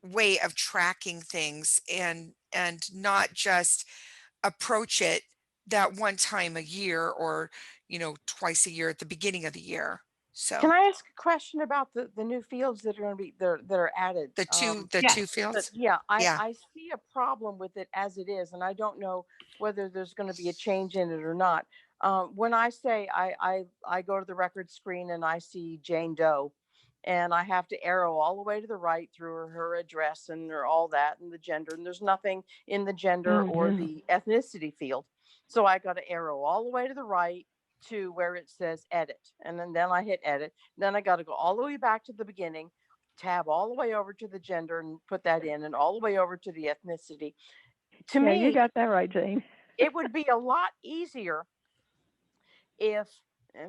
way of tracking things and not just approach it that one time a year or, you know, twice a year at the beginning of the year. So Can I ask a question about the new fields that are going to be there that are added? the two Yes. fields. Yeah, Yeah. I see a problem with it as it is, and I don't know whether there's going to be a change in it or not. When I say I go to the record screen and I see Jane Doe, and I have to arrow all the way to the right through her address and all that and the gender, and there's nothing in the gender Oh, or yeah. the ethnicity field, so I got to arrow all the way to the right to where it says edit, and then I hit edit. Then I got to go all the way back to the beginning, tab all the way over to the gender and put that in, and all the way over to the ethnicity. To Yeah, you me, got that right, Jane. it would be a lot easier if,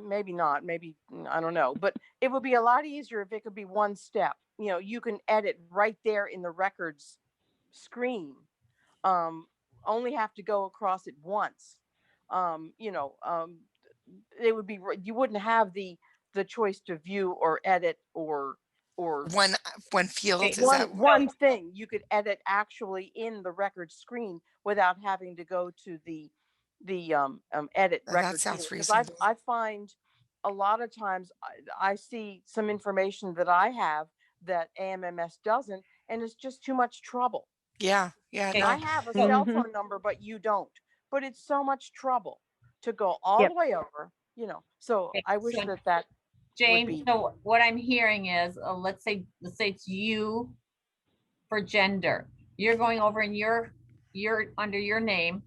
maybe not, maybe, I don't know, but it would be a lot easier if it could be one step. You know, you can edit right there in the records screen. Um, Only have to go across it once. You know, it would be, you wouldn't have the choice to view or edit or One field, Okay, is that one thing you could edit actually in the record screen without having to go to the edit that record field, sounds because reasonable. I find a lot of times I see some information that I have that AMMS doesn't, and it's just too much trouble. Yeah, yeah, okay, I no. have a so, cell Mhm. phone number, but you don't. But it's so much trouble to go all Yep. the way over, you know. So okay, I wish so that would Jane, be. so what I'm hearing is, let's say it's you for gender. You're going over and you're under your name.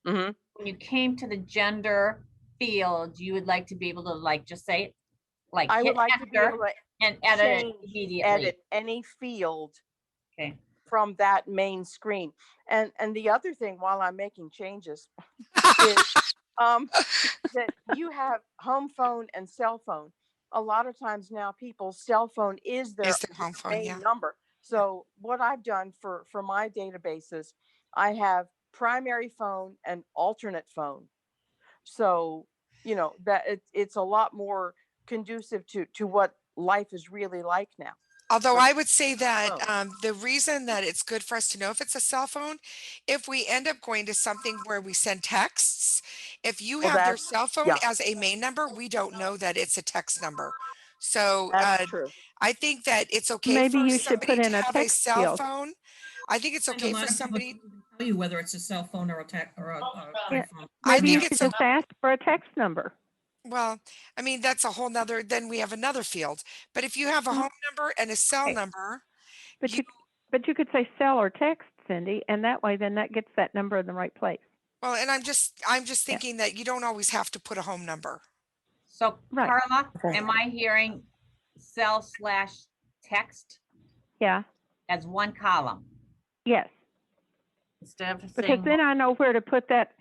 Mhm. When you came to the gender field, you would like to be able to, like, just say, like, I would hit like to be able enter to and edit it change, immediately. edit any field Okay. from that main screen. And the other thing, while I'm making changes, is um, that you have home phone and cell phone. A lot of times now, people's cell phone is Is their their home phone? main Yeah. number. So what I've done for my databases, I have primary phone and alternate phone. So you know that it's a lot more conducive to what life is really like now. Although So I would say that phone. the reason that it's good for us to know if it's a cell phone, if we end up going to something where we send texts, if you Well, have their that's, cell phone yeah, as a main number, we don't know that it's a text number. So that's true. I think that it's okay Maybe for you should put somebody to in a have a text cell field. phone. I think it's Find a okay lot for of people somebody. don't even tell you whether it's a cell phone or a tech or a Yeah. iPhone. I Maybe you think should it's a, just ask for a text number. well, I mean, that's a whole nother, then we have another field. But if you have a Well, home number and a cell Okay. number, But you, you could say cell or text, Cindy, and that way then that gets that number in the right place. well, and I'm just Yeah. thinking that you don't always have to put a home number. So Right. Carla, Okay. am I hearing cell/text Yeah. as one column Yes. instead of Because saying? then I know where to put that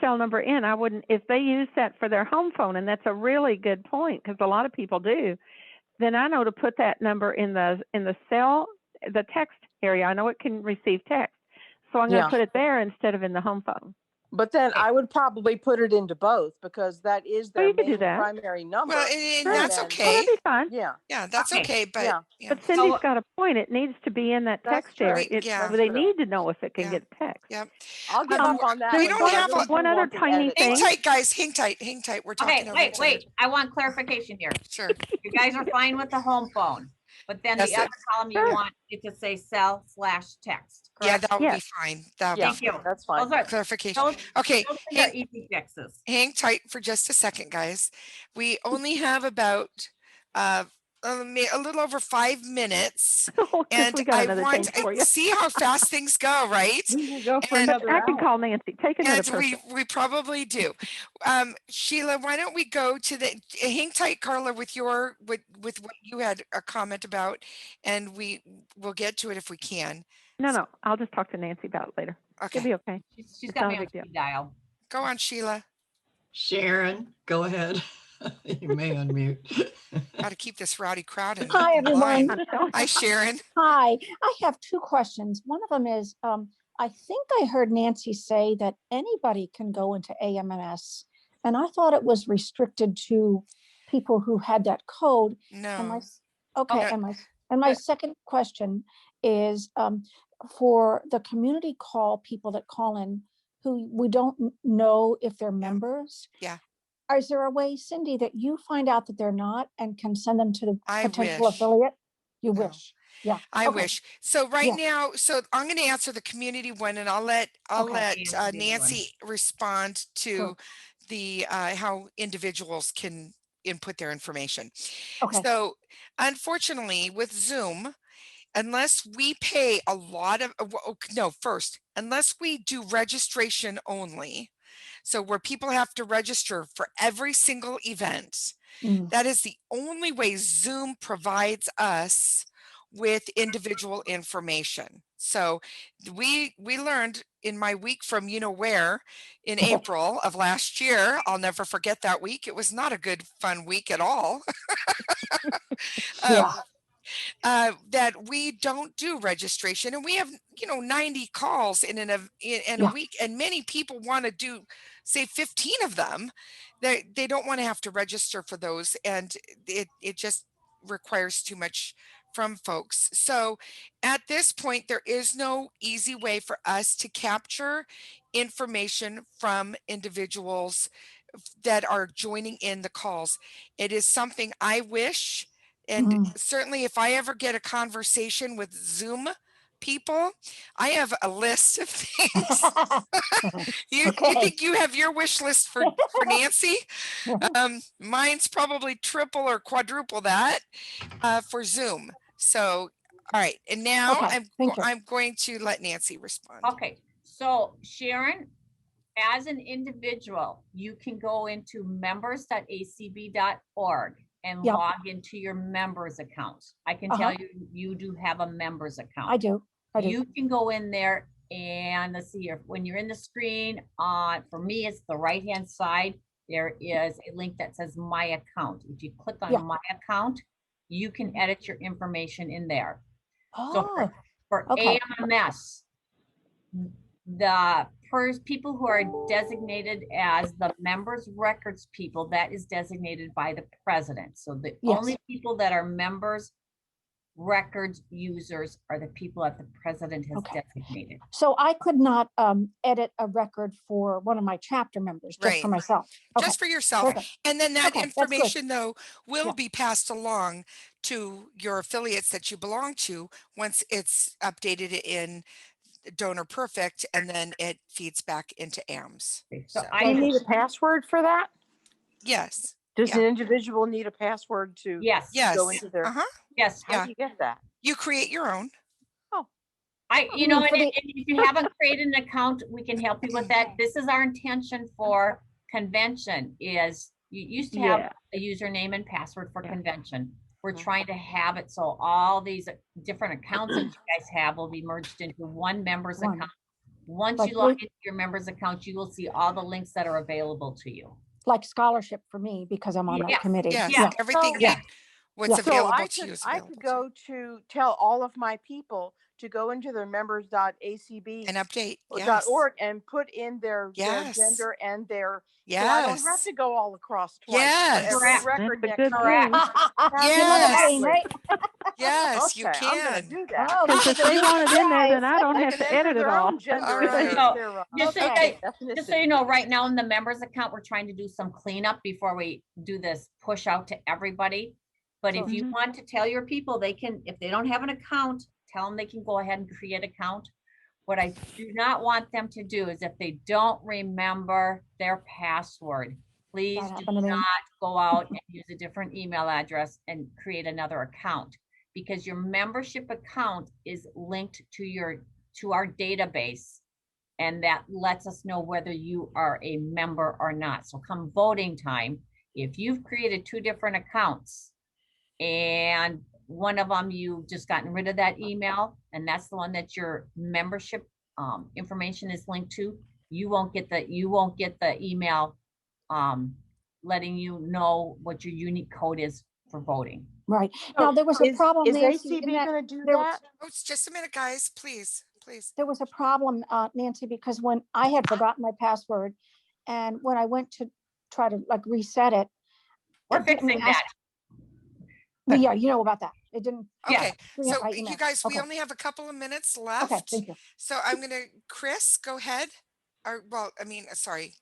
cell number in. I wouldn't, if they use that for their home phone, and that's a really good point because a lot of people do, then I know to put that number in the cell, the text area. I know it can receive text. So I'm going Yeah. to put it there instead of in the home phone. But then I would probably put it into both because that is Oh, their you could do main that. primary number. Well, and Sure. that's then- Oh, okay. that'd be fine. Yeah. Yeah, that's Okay. okay. But Yeah. yeah, But Cindy's So- got a point. It needs to be in that That's text true. area. Yeah. They True. need to know if it can Yeah. get text. yeah. I'll get up on that. we one, don't but I have really one do other want the tiny edit. Hang thing. tight, guys. Hang tight. Hang tight. We're Okay, talking over each other. wait. I want clarification here. Sure. You guys are fine with the home phone, but then the Yes, other column you Sure. want it to say cell/text, Yeah, correct? that would be Yes. fine. That would Yeah, be Thank you. that's fine. Those are, clarification. those Okay, things are hang, easy fixes. hang tight for just a second, guys. We only have about a little over 5 minutes, Oh, 'cause and we got I another want thing for you. see how fast things go, right? We will go for And- another I can hour. call Nancy. Take another And person. we probably do. Sheila, why don't we go to the hang tight, Carla, with your with what you had a comment about, and we'll get to it if we can. No. I'll just talk to Nancy about it later. Okay, It'll be okay. She's It's got not me a on big deal. speed dial. go on, Sheila. Sharon, go ahead. You may unmute. Got to keep this rowdy crowd in Hi, in line. everyone. Hi, Sharon. Hi, I have two questions. One of them is, I think I heard Nancy say that anybody can go into AMMS, and I thought it was restricted to people who had that code. And No. okay, No. and my second question is, for the community call people that call in who we don't know if they're members. Yeah. Is there a way, Cindy, that you find out that they're not and can send them to the I potential wish. affiliate? You No. wish. Yeah. I okay. wish. So right Yeah. now, so I'm going to answer the community one, and I'll let Okay. Nancy respond to Cool. the how individuals can input their information. Okay. So unfortunately, with Zoom, unless we pay a lot of first, unless we do registration only, so where people have to register for every single event, Mm. that is the only way Zoom provides us with individual information. So we learned in my week from where in April of last year, I'll never forget that week. It was not a good fun week at all. Yeah. That we don't do registration, and we have 90 calls in a Yeah. week, and many people want to do say 15 of them. They don't want to have to register for those, and it just requires too much from folks. So at this point, there is no easy way for us to capture information from individuals that are joining in the calls. It is something I wish, and Mm. certainly if I ever get a conversation with Zoom people, I have a list of things. You Okay. think you have your wish list for Nancy? Mine's probably triple or quadruple that for Zoom. So, all right. And now Okay, thank you. I'm going to let Nancy respond. Okay, so Sharon, as an individual, you can go into members.acb.org and Yep. log into your members account. I can tell you, you do have a members account. I do. You can go in there and let's see here, when you're in the screen, for me, it's the right-hand side. There is a link that says my account. If you click on Yeah. my account, you can edit your information in there. So Oh, for okay. AMMS, the people who are designated as the members records people, that is designated by the president. So the Yes. only people that are members records users are the people that the president has Okay. designated. So I could not edit a record for one of my chapter members, just for Right. myself. Okay. Just for yourself. Perfect. And then that Okay, that's good. information, though, will Yeah. be passed along to your affiliates that you belong to once it's updated in donor perfect, and then it feeds back into AMS. So So, Do you need a password for that? yes. Does Yeah. an individual need a password to yes, Yes. go into their? Uh-huh. yes. How yeah. do you get that? You create your own. You know, mean, for and the- if you haven't created an account, we can help you with that. This is our intention for convention is you used to have Yeah. a username and password for Yeah. convention. We're Mhm. trying to have it so all these different accounts that you guys have will be merged into one member's One. account. Once Like you log we- into your member's account, you will see all the links that are available to you. Like scholarship for me because I'm on that Yes, committee. Yes. Yeah. Everything Yeah. that what's Yeah. So available to you is I available could to you. go to tell all of my people to go into their members.acb And update. or Yes. .org and put in their Yes. gender and their, Yes. so I don't have to go all across twice. Yes. For Correct. every record That's a next good year. thing. You know the game, Exactly. right? Yes, you Okay, I'm gonna can. do that. Oh, Because this if is a they new want it in there, then surprise. I don't They have can to enter edit it their all. own gender All and right. So, their just so you Okay. guys, just so you know, right now in the members account, we're trying to do some cleanup before we do this push out to everybody. But if you Mhm. want to tell your people, they can, if they don't have an account, tell them they can go ahead and create an account. What I do not want them to do is if they don't remember their password, please That do happened to me. not go out and use a different email address and create another account. Because your membership account is linked to our database. And that lets us know whether you are a member or not. So come voting time, if you've created 2 different accounts and one of them you've just gotten rid of that email, and that's the one that your membership information is linked to, you won't get the email letting you know what your unique code is for voting. Right. So Now, there was a problem, Is Nancy, in ACB that gonna do there was- that? Oh, it's just a minute, guys. Please, please. there was a problem, Nancy, because when I had forgotten my password and when I went to try to like reset it. We're it didn't fixing ask- that. Well, yeah, you know about that. It didn't. Yeah. Okay. bring up So my you email. guys, we Okay. only have a couple of minutes Okay, left. thank you. So I'm gonna, Chris, go ahead. Or well, I mean, sorry.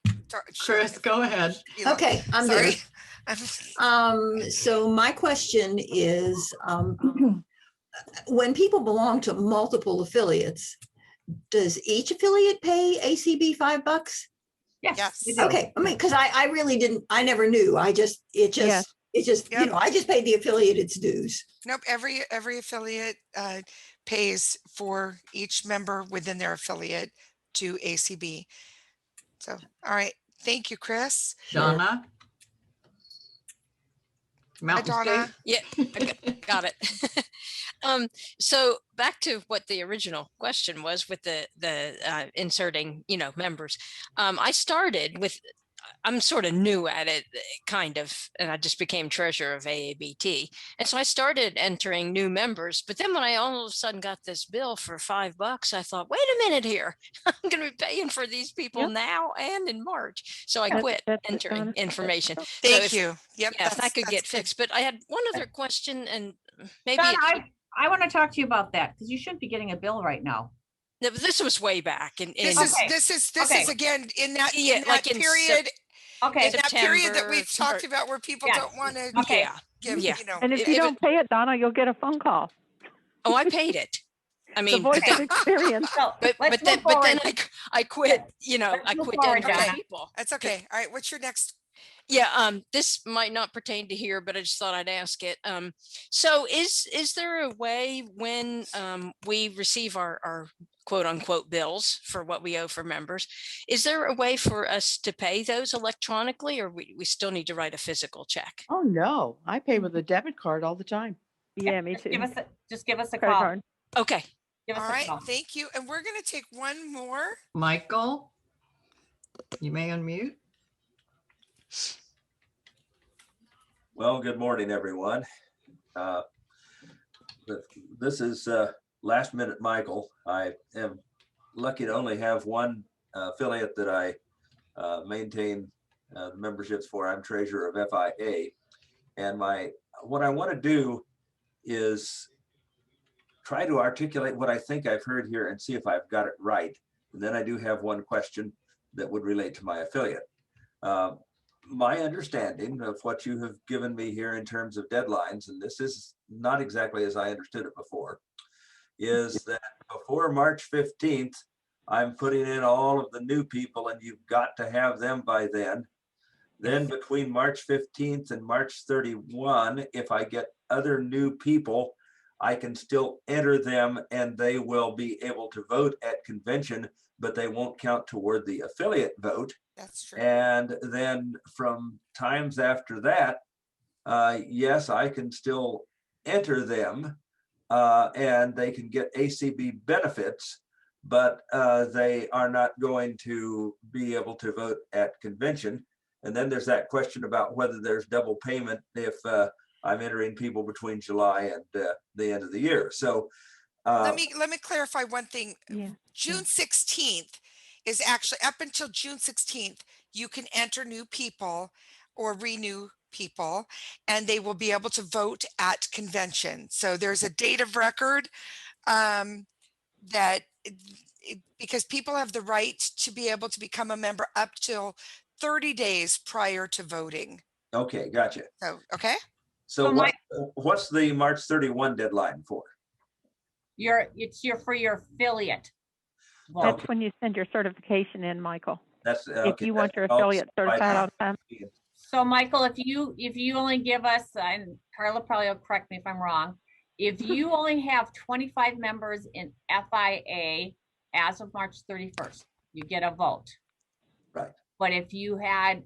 Chris, go ahead. Sheila. Okay, I'm there. Sorry. So my question is, when people belong to multiple affiliates, does each affiliate pay ACB $5? Yes. we Yes. do. Okay, I mean, because I really didn't, I never knew. Yes. Yep. I just paid the affiliate its dues. Nope. Every affiliate pays for each member within their affiliate to ACB. So, all right. Thank you, Chris. Donna? Hi, Mountain Donna. Yeah, got it. So back to what the original question was with the inserting, members. I started with, I'm sort of new at it, kind of, and I just became treasurer of AABT. And so I started entering new members, but then when I all of a sudden got this bill for $5, I thought, wait a minute here, I'm going to be paying for these people Yep. now and in March. So I That's- quit that's it, entering Donna. information. So Thank if- you. Yep. Yeah, if that could that's get good. fixed. But I had one other question, and maybe Donna, it's, I want to talk to you about that because you shouldn't be getting a bill right now. no, but this was way back in This Okay. is Okay. again in that Yeah, in like that in period Okay. in that period that we've September talked about where people Yes. don't want to Okay. yeah. give, Yeah. And if If you it- don't pay it, Donna, you'll get a phone call. Oh, I paid it. I The mean, voice but of experience. So but let's then move forward. I quit. Let's I move quit forward, entering Donna. people. That's okay. All right. What's your next? Yeah. This might not pertain to here, but I just thought I'd ask it. So is there a way when we receive our quote unquote bills for what we owe for members, is there a way for us to pay those electronically, or we still need to write a physical check? Oh, no, I pay with a debit card all the time. Yeah, me Just too. give us a Credit call. card. Okay. Give us All a right. call. Thank you. And we're going to take one more. Michael? You may unmute. Well, good morning, everyone. This is last minute Michael. I am lucky to only have one affiliate that I maintain memberships for. I'm treasurer of FIA. And what I want to do is try to articulate what I think I've heard here and see if I've got it right. And then I do have one question that would relate to my affiliate. My understanding of what you have given me here in terms of deadlines, and this is not exactly as I understood it before, is that before March 15th, I'm putting in all of the new people and you've got to have them by then. Then between March 15th and March 31, if I get other new people, I can still enter them and they will be able to vote at convention, but they won't count toward the affiliate vote. That's true. And then from times after that, yes, I can still enter them and they can get ACB benefits, but they are not going to be able to vote at convention. And then there's that question about whether there's double payment if I'm entering people between July and the end of the year. So let me clarify one thing. Yeah. June 16th is actually up until June 16th, you can enter new people or renew people, and they will be able to vote at convention. So there's a date of record that because people have the right to be able to become a member up till 30 days prior to voting. okay, gotcha. So, okay. So what's the March 31 deadline for? It's for your affiliate. That's when you send your certification in, Michael. That's if you want your affiliate certified on time. So Michael, if you only give us, and Carla probably will correct me if I'm wrong, if you only have 25 members in FIA as of March 31st, you get a vote. Right. But if you had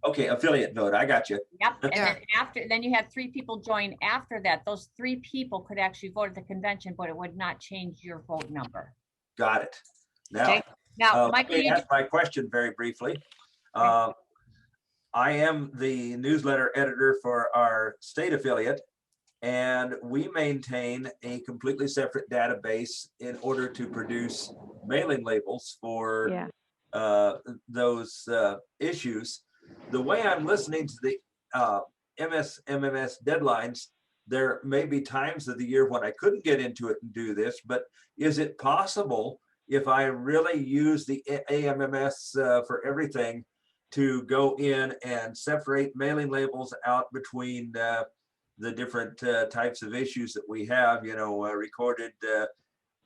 okay, affiliate vote, I got you. Yep. And then you had 3 people join after that. Those 3 people could actually vote at the convention, but it would not change your vote number. Got it. Now, okay. Now Michael, let me ask my question very briefly. I am the newsletter editor for our state affiliate, and we maintain a completely separate database in order to produce mailing labels for those issues. The way I'm listening to the MMS deadlines, there may be times of the year when I couldn't get into it and do this, but is it possible if I really use the AMMS for everything to go in and separate mailing labels out between the different types of issues that we have, you know, recorded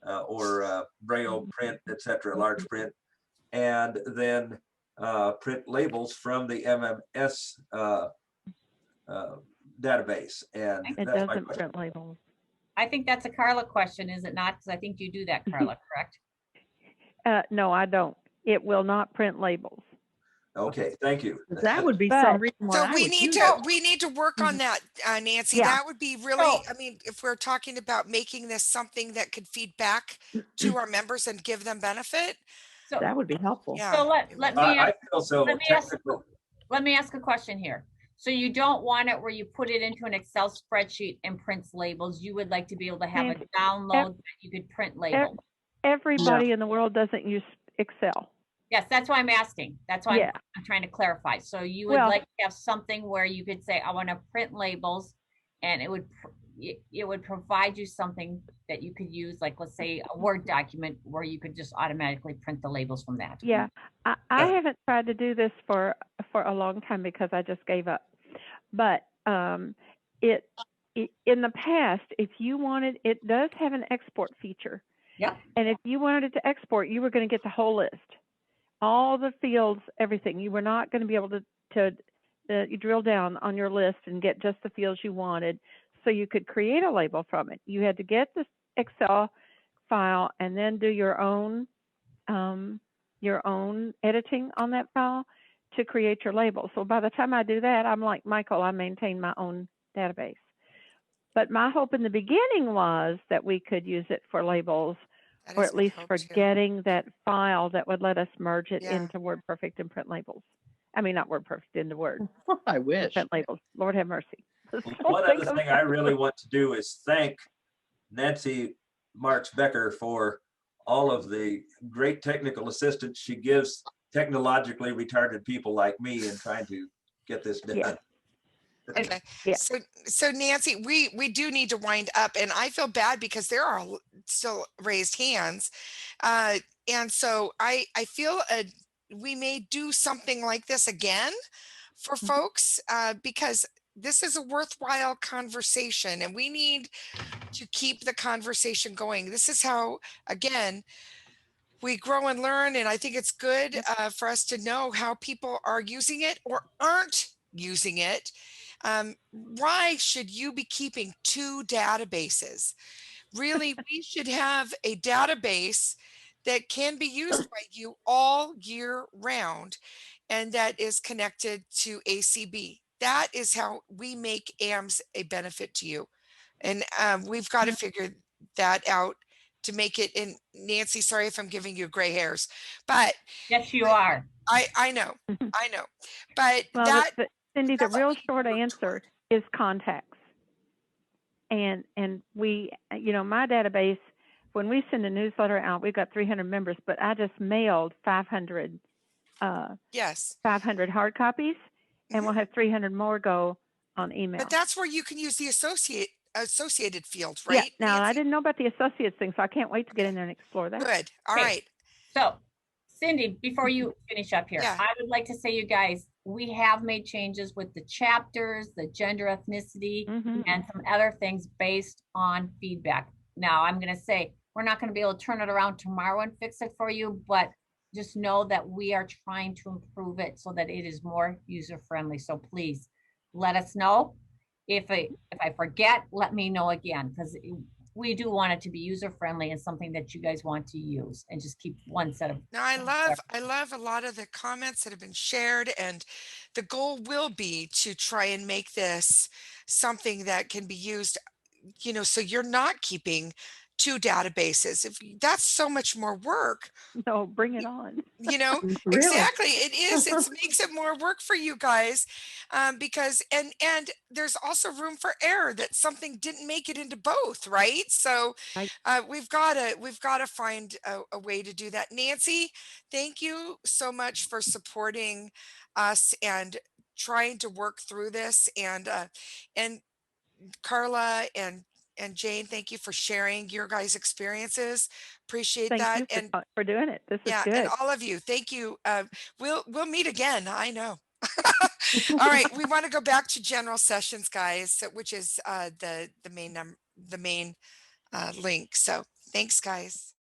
or braille print, etc., large print, and then print labels from the MMS database? And it that's my doesn't question. print labels. I think that's a Carla question, is it not? Because I think you do that, Carla, correct? No, I don't. It will not print labels. Okay, thank you. That would be some reason why So I we would need use to it. work on that, Nancy. Yeah. That would be really, I mean, if we're talking about making this something that could feed back to our members and give them benefit. So That would be helpful. Yeah. So let me I feel so let me ask a question here. So you don't want it where you put it into an Excel spreadsheet and prints labels. You would like to be able to have a download that you could print labels. Everybody in the world doesn't use Excel. Yes, that's why I'm asking. That's why I'm trying to clarify. So you would like to have something where you could say, I want to print labels, and it would provide you something that you could use, like let's say a Word document where you could just automatically print the labels from that. Yeah, I haven't tried to do this for a long time because I just gave up. But it in the past, if you wanted, it does have an export feature. Yeah. And if you wanted it to export, you were going to get the whole list, all the fields, everything. You were not going to be able to you drill down on your list and get just the fields you wanted, so you could create a label from it. You had to get the Excel file and then do your own editing on that file to create your label. So by the time I do that, I'm like Michael, I maintain my own database. But my hope in the beginning was that we could use it for labels, or at least for getting that file that would let us merge it into WordPerfect and print labels. I mean, not WordPerfect, into Word. I wish. Print labels. Lord have mercy. One other thing I really want to do is thank Nancy Marks Becker for all of the great technical assistance she gives technologically retarded people like me in trying to get this done. Yeah. Okay. Yeah. So Nancy, we do need to wind up, and I feel bad because there are still raised hands. And so I feel we may do something like this again for folks because this is a worthwhile conversation, and we need to keep the conversation going. This is how, again, we grow and learn. And I think it's good for us to know how people are using it or aren't using it. Why should you be keeping two databases? Really, we should have a database that can be used by you all year round and that is connected to ACB. That is how we make AMS a benefit to you. And we've got to figure that out to make it. And Nancy, sorry if I'm giving you gray hairs, but Yes, you are. I know, but Well, that Cindy, the that's what real we short work answer toward. is contacts. And we, my database, when we send a newsletter out, we've got 300 members, but I just mailed 500 Yes. 500 hard copies, and we'll have 300 more go on email. But that's where you can use the associated field, Yeah. right? Now, I Nancy? didn't know about the associates thing, so I can't wait to get in there and explore that. Good. All Okay. right. So Cindy, before you finish up here, Yeah. I would like to say, you guys, we have made changes with the chapters, the gender, ethnicity, Mhm. and some other things based on feedback. Now, I'm going to say, we're not going to be able to turn it around tomorrow and fix it for you, but just know that we are trying to improve it so that it is more user-friendly. So please let us know. If I forget, let me know again, because we do want it to be user-friendly and something that you guys want to use, and just keep one set of. Now I love a lot of the comments that have been shared, and the goal will be to try and make this something that can be used, so you're not keeping two databases. If that's so much more work, No, bring it on. Really? exactly, it is. It makes it more work for you guys, because and there's also room for error that something didn't make it into both, right? So Right. we've got to find a way to do that. Nancy, thank you so much for supporting us and trying to work through this, and Carla and Jane, thank you for sharing your guys' experiences. Appreciate Thank that. you And for doing it. This is yeah, and good. all of you, thank you. We'll meet again. I know. All right, we want to go back to general sessions, guys, which is the main link. So thanks, guys.